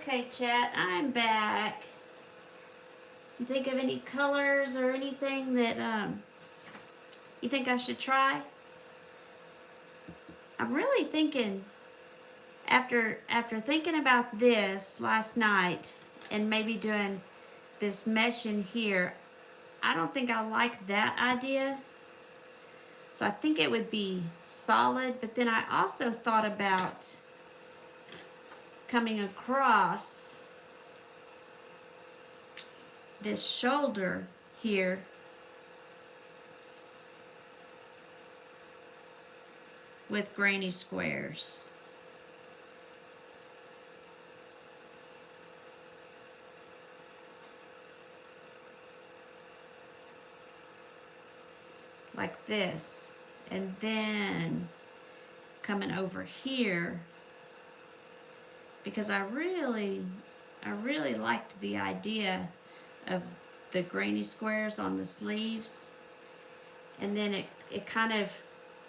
Okay, chat, I'm back. Do you think of any colors or anything that you think I should try? I'm really thinking, after thinking about this last night and maybe doing this mesh in here, I don't think I like that idea. So I think it would be solid, but then I also thought about coming across this shoulder here with granny squares. Like this. And then coming over here, because I really liked the idea of the granny squares on the sleeves. And then it kind of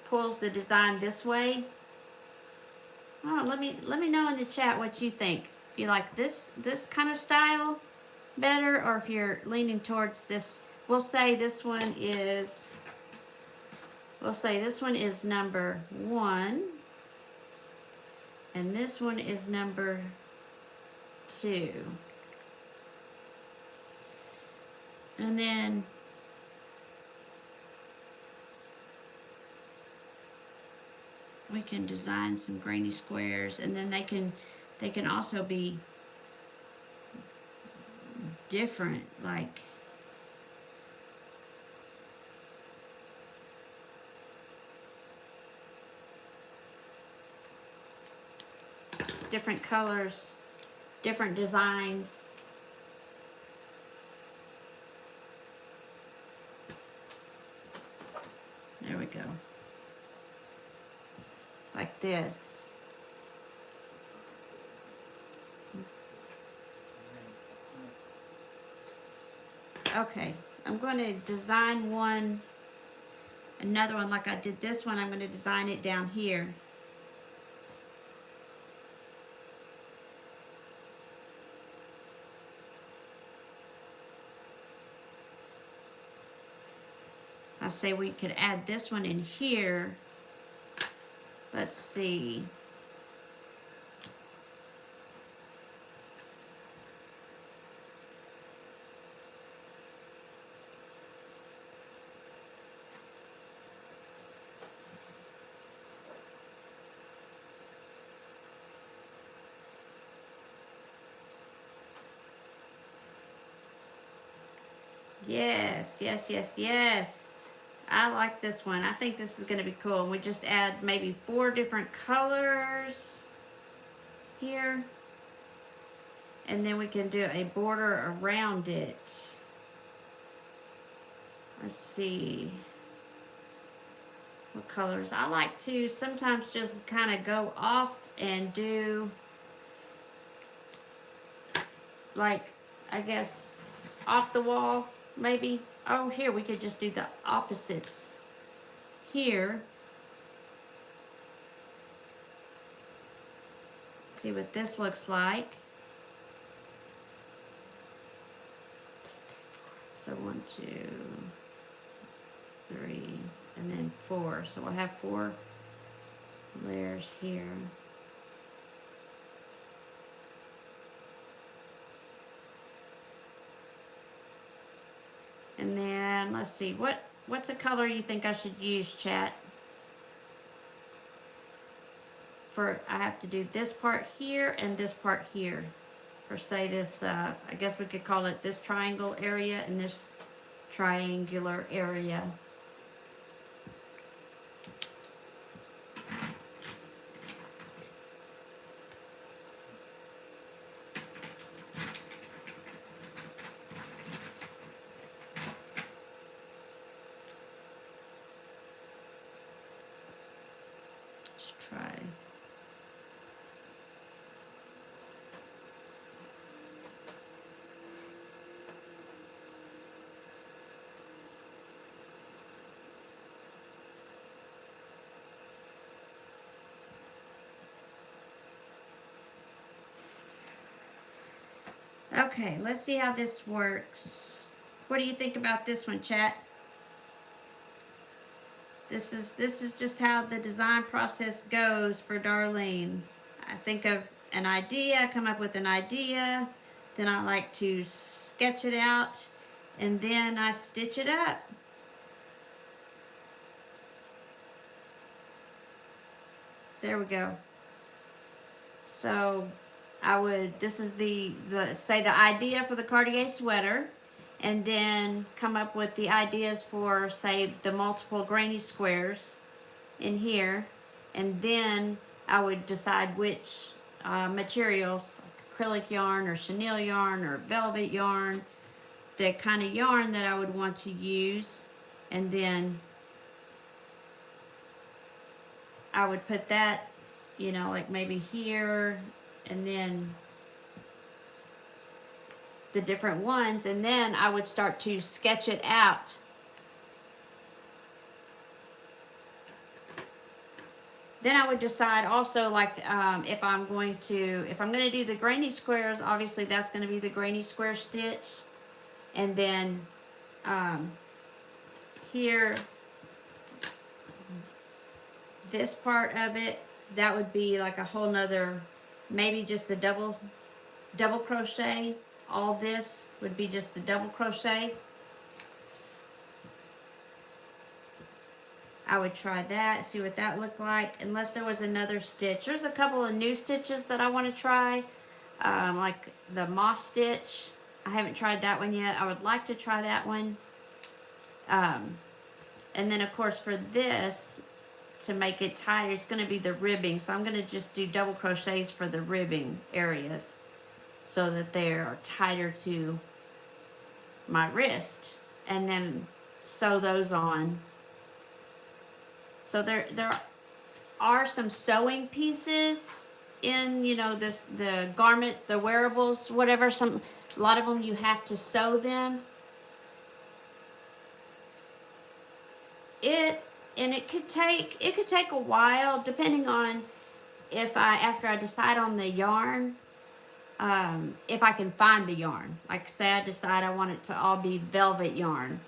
pulls the design this way. Oh, let me know in the chat what you think. If you like this kind of style better, or if you're leaning towards this. We'll say this one is number 1, and this one is number 2. And then we can design some granny squares, and then they can also be different, like different colors, different designs. There we go. Like this. Okay, I'm going to design another one like I did this one. I'm going to design it down here. I say we could add this one in here. Let's see. Yes, yes, yes, yes. I like this one. I think this is going to be cool. We just add maybe 4 different colors here. And then we can do a border around it. Let's see what colors. I like to sometimes just kind of go off and do, like, I guess, off the wall, maybe. Oh, here, we could just do the opposites here. See what this looks like. So 1, 2, 3, and then 4. So we'll have 4 layers here. And then let's see, what's a color you think I should use, chat? I have to do this part here and this part here. For say this, I guess we could call it this triangle area and this triangular area. Let's try. Okay, let's see how this works. What do you think about this one, chat? This is just how the design process goes for Darlene. I think of an idea, come up with an idea, then I like to sketch it out, and then I stitch it up. There we go. So this is the say the idea for the Cartier sweater, and then come up with the ideas for, say, the multiple granny squares in here, and then I would decide which materials, like acrylic yarn or chenille yarn or velvet yarn, the kind of yarn that I would want to use, and then I would put that, you know, like maybe here, and then the different ones, and then I would start to sketch it out. Then I would decide also, like, if I'm going to do the granny squares, obviously that's going to be the granny square stitch, and then here, this part of it, that would be like a whole nother, maybe just a double crochet. All this would be just the double crochet. I would try that, see what that looked like, unless there was another stitch. There's a couple of new stitches that I want to try, like the moss stitch. I haven't tried that one yet. I would like to try that one. And then of course for this, to make it tighter, it's going to be the ribbing. So I'm going to just do double crochets for the ribbing areas, so that they are tighter to my wrist, and then sew those on. So there are some sewing pieces in, you know, the garment, the wearables, whatever. A lot of them you have to sew them. It could take a while, depending on after I decide on the yarn. If I can find the yarn. Like, say I decide I want it to all be velvet yarn.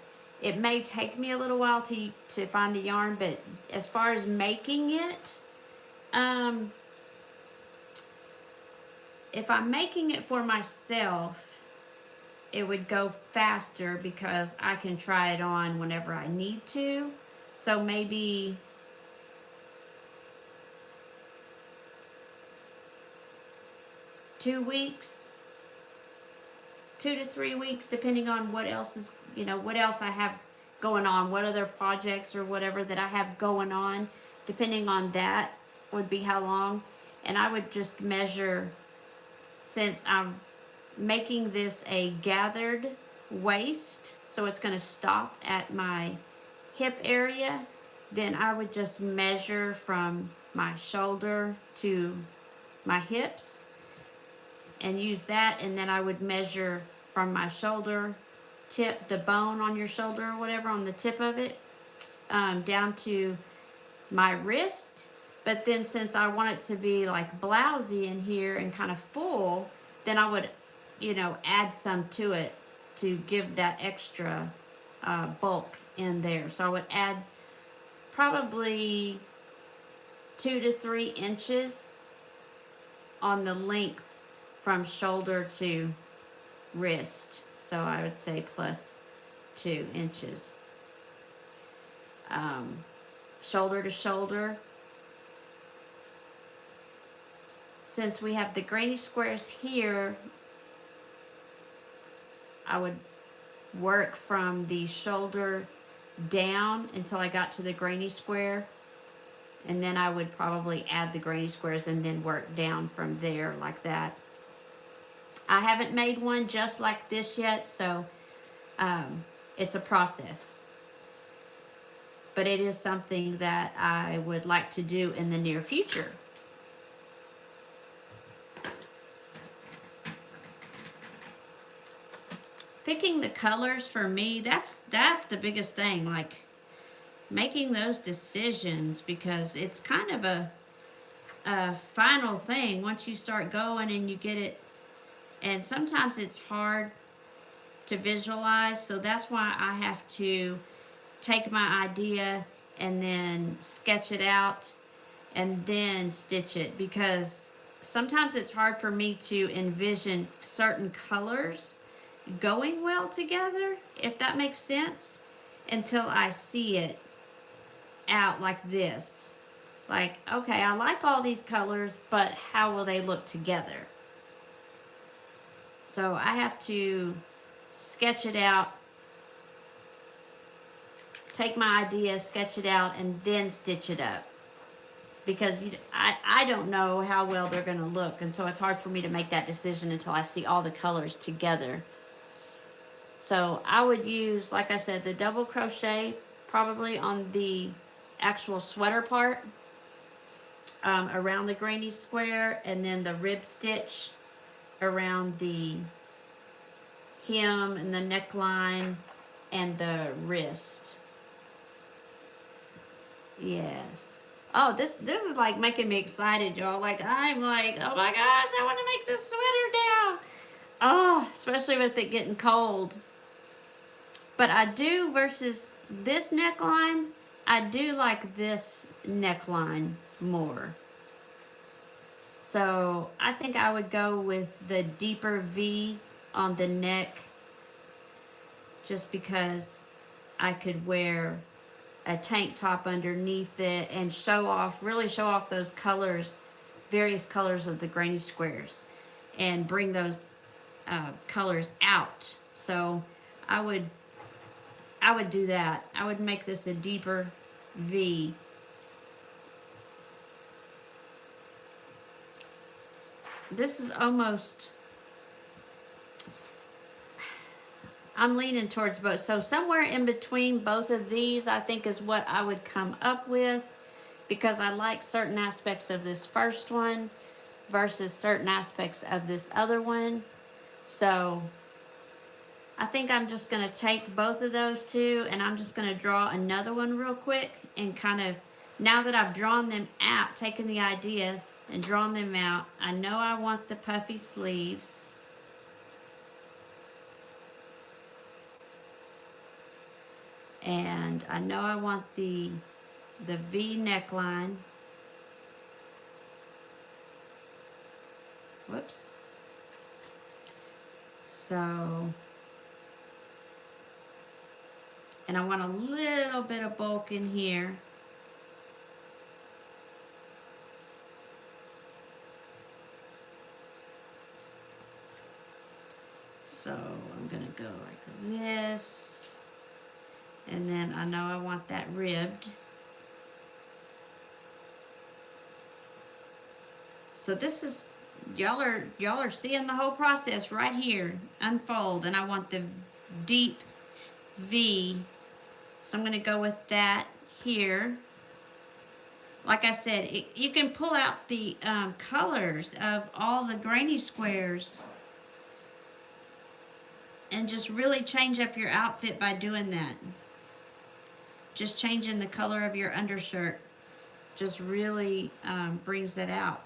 It may take me a little while to find the yarn, but as far as making it, if I'm making it for myself, it would go faster because I can try it on whenever I need to. So maybe 2 weeks, 2 to 3 weeks, depending on what else is, you know, what else I have going on, what other projects or whatever that I have going on. Depending on that would be how long. And I would just measure, since I'm making this a gathered waist, so it's going to stop at my hip area, then I would just measure from my shoulder to my hips and use that, and then I would measure from my shoulder tip, the bone on your shoulder or whatever, on the tip of it, down to my wrist. But then since I want it to be like blousy in here and kind of full, then I would, you know, add some to it to give that extra bulk in there. So I would add probably 2 to 3 inches on the length from shoulder to wrist. So I would say plus 2 inches. Shoulder to shoulder. Since we have the granny squares here, I would work from the shoulder down until I got to the granny square, and then I would probably add the granny squares and then work down from there like that. I haven't made one just like this yet, so it's a process. But it is something that I would like to do in the near future. Picking the colors for me, that's the biggest thing, like making those decisions, because it's kind of a final thing once you start going and you get it. And sometimes it's hard to visualize, so that's why I have to take my idea and then sketch it out and then stitch it, because sometimes it's hard for me to envision certain colors going well together, if that makes sense, until I see it out like this. Like, okay, I like all these colors, but how will they look together? So I have to sketch it out, take my idea, sketch it out, and then stitch it up. Because I don't know how well they're going to look, and so it's hard for me to make that decision until I see all the colors together. So I would use, like I said, the double crochet probably on the actual sweater part, around the granny square, and then the rib stitch around the hem and the neckline and the wrist. Yes. Oh, this is like making me excited, y'all. Like, I'm like, oh my gosh, I want to make this sweater now. Oh, especially with it getting cold. But I do, versus this neckline, I do like this neckline more. So I think I would go with the deeper V on the neck, just because I could wear a tank top underneath it and really show off those colors, various colors of the granny squares, and bring those colors out. So I would do that. I would make this a deeper V. This is almost, I'm leaning towards both. So somewhere in between both of these, I think, is what I would come up with, because I like certain aspects of this first one versus certain aspects of this other one. So I think I'm just going to take both of those two, and I'm just going to draw another one real quick, and kind of, now that I've drawn them out, taken the idea and drawn them out, I know I want the puffy sleeves. And I know I want the V neckline. Whoops. So, and I want a little bit of bulk in here. So I'm gonna go like this. And then I know I want that ribbed. So this is, y'all are seeing the whole process right here unfold, and I want the deep V. So I'm going to go with that here. Like I said, you can pull out the colors of all the granny squares and just really change up your outfit by doing that. Just changing the color of your undershirt just really brings that out.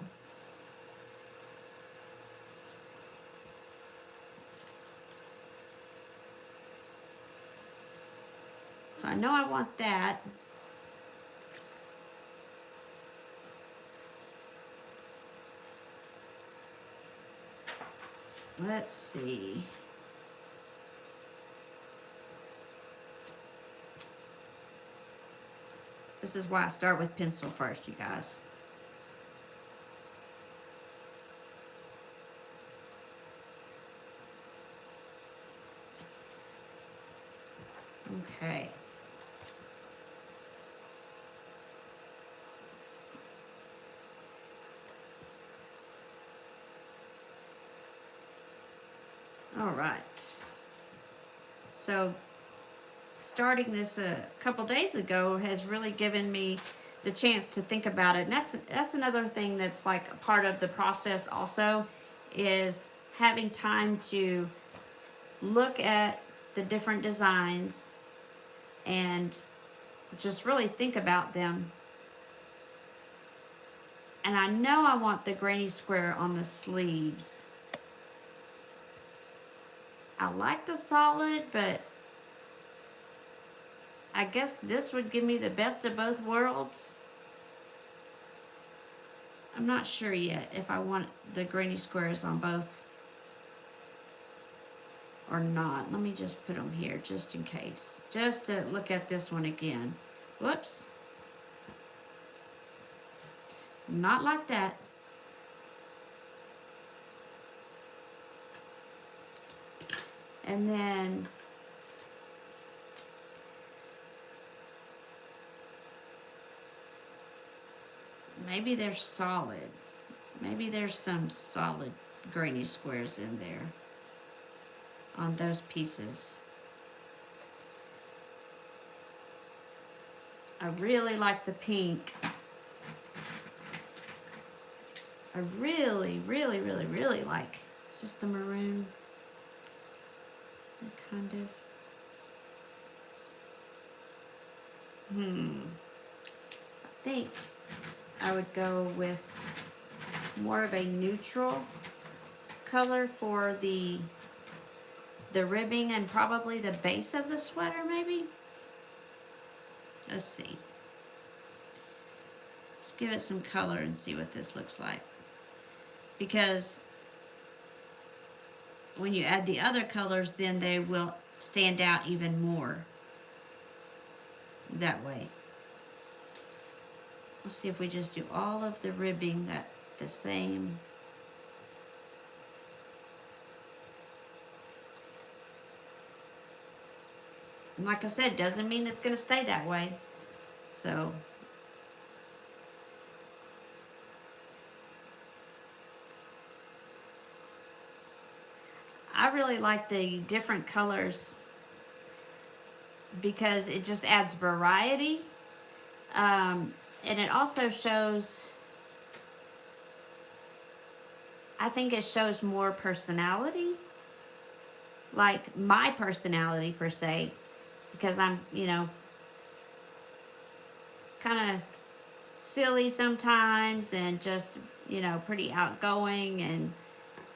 So I know I want that. Let's see. This is why I start with pencil first, you guys. Okay. All right. So starting this a couple days ago has really given me the chance to think about it. And that's another thing that's like a part of the process also, is having time to look at the different designs and just really think about them. And I know I want the granny square on the sleeves. I like the solid, but I guess this would give me the best of both worlds. I'm not sure yet if I want the granny squares on both or not. Let me just put them here just in case. Just to look at this one again. Whoops. Not like that. And then maybe they're solid. Maybe there's some solid granny squares in there on those pieces. I really like the pink. I really, really, really, really like. Is this the maroon? Kind of. I think I would go with more of a neutral color for the ribbing and probably the base of the sweater, maybe. Let's see. Let's give it some color and see what this looks like. Because when you add the other colors, then they will stand out even more that way. Let's see if we just do all of the ribbing that the same. And like I said, doesn't mean it's going to stay that way. So I really like the different colors because it just adds variety. And it also shows, I think it shows more personality. Like my personality per se. Because I'm, you know, kind of silly sometimes and just, you know, pretty outgoing. And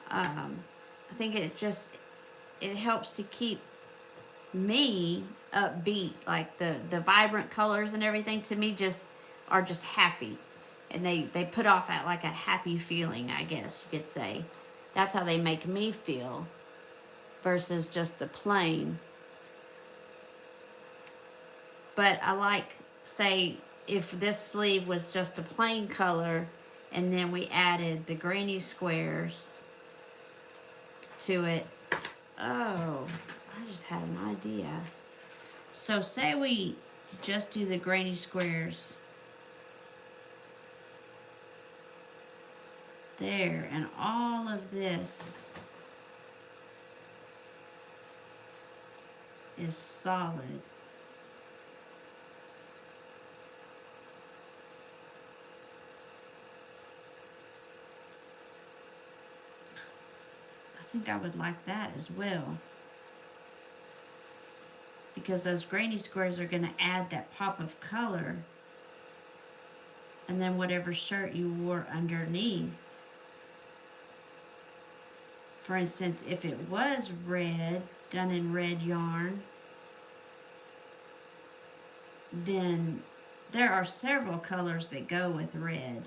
I think it helps to keep me upbeat. Like the vibrant colors and everything to me are just happy. And they put off at like a happy feeling, I guess you could say. That's how they make me feel versus just the plain. But I like, say, if this sleeve was just a plain color and then we added the granny squares to it. Oh, I just had an idea. So say we just do the granny squares there, and all of this is solid. I think I would like that as well. Because those granny squares are going to add that pop of color. And then whatever shirt you wore underneath. For instance, if it was red, done in red yarn, then there are several colors that go with red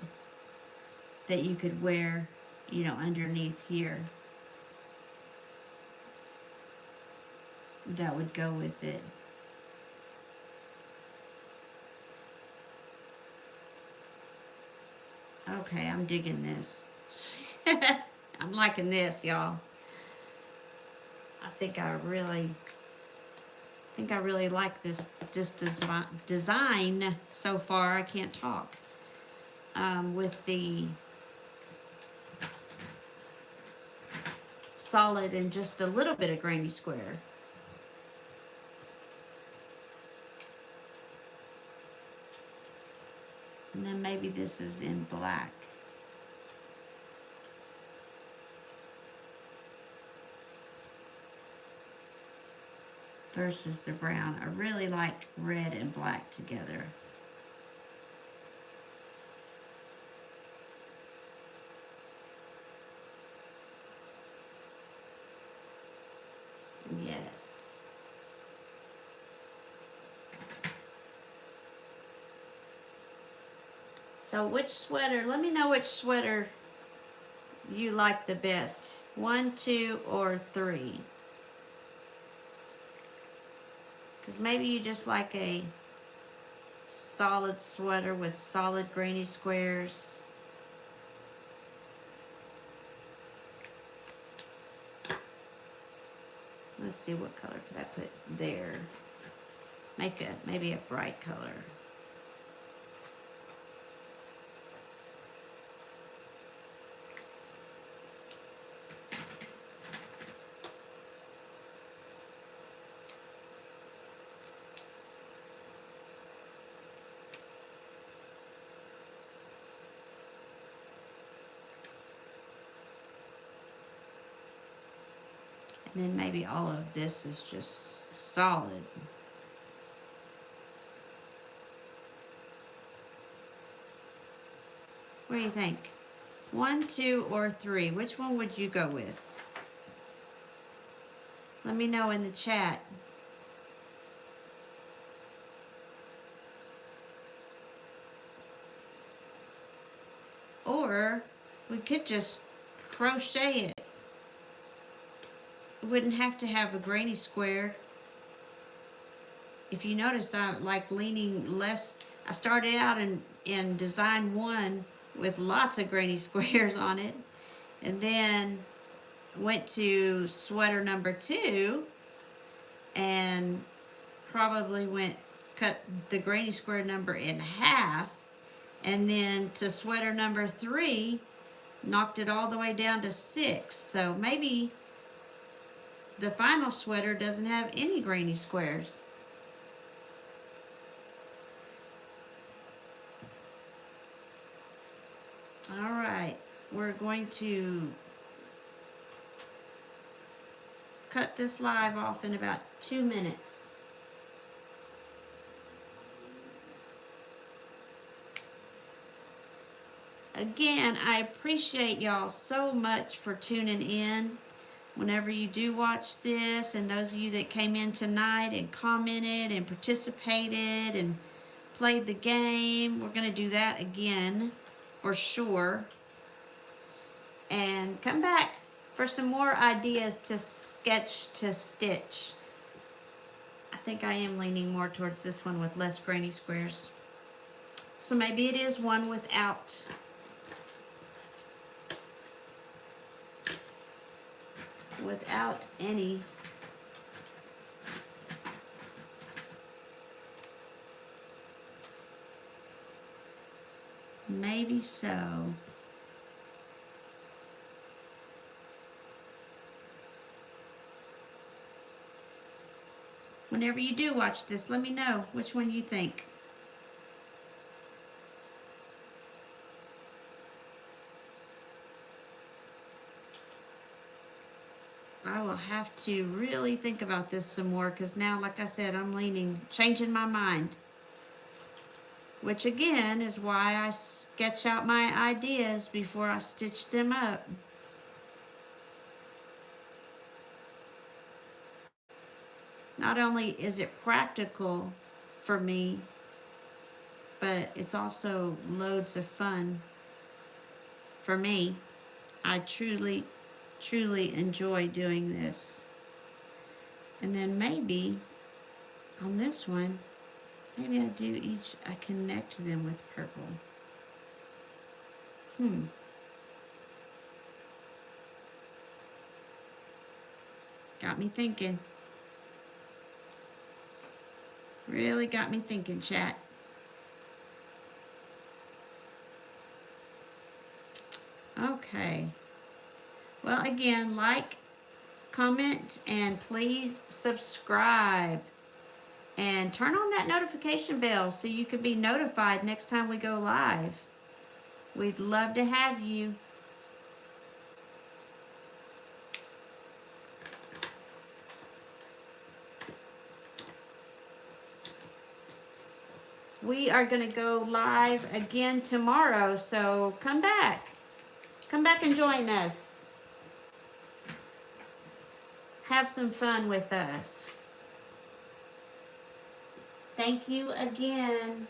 that you could wear, you know, underneath here. That would go with it. Okay, I'm digging this. I'm liking this, y'all. I think I really like this design so far. I can't talk. With the solid and just a little bit of granny square. And then maybe this is in black. Versus the brown. I really like red and black together. Yes. So which sweater, let me know which sweater you like the best. 1, 2, or 3. Because maybe you just like a solid sweater with solid granny squares. Let's see, what color could I put there? Make maybe a bright color. And then maybe all of this is just solid. What do you think? 1, 2, or 3? Which one would you go with? Let me know in the chat. Or we could just crochet it. Wouldn't have to have a granny square. If you noticed, I'm like leaning less. I started out in design 1 with lots of granny squares on it, and then went to sweater number 2 and probably cut the granny square number in half, and then to sweater number 3 knocked it all the way down to 6. So maybe the final sweater doesn't have any granny squares. All right, we're going to cut this live off in about 2 minutes. Again, I appreciate y'all so much for tuning in. Whenever you do watch this, and those of you that came in tonight and commented and participated and played the game, we're going to do that again for sure. And come back for some more ideas to sketch to stitch. I think I am leaning more towards this one with less granny squares. So maybe it is one without any. Maybe so. Whenever you do watch this, let me know which one you think. I will have to really think about this some more, because now, like I said, I'm changing my mind. Which again is why I sketch out my ideas before I stitch them up. Not only is it practical for me, but it's also loads of fun for me. I truly enjoy doing this. And then maybe on this one, maybe I connect them with purple. Got me thinking. Really got me thinking, chat. Okay. Well, again, like, comment, and please subscribe. And turn on that notification bell so you can be notified next time we go live. We'd love to have you. We are going to go live again tomorrow, so come back. Come back and join us. Have some fun with us. Thank you again.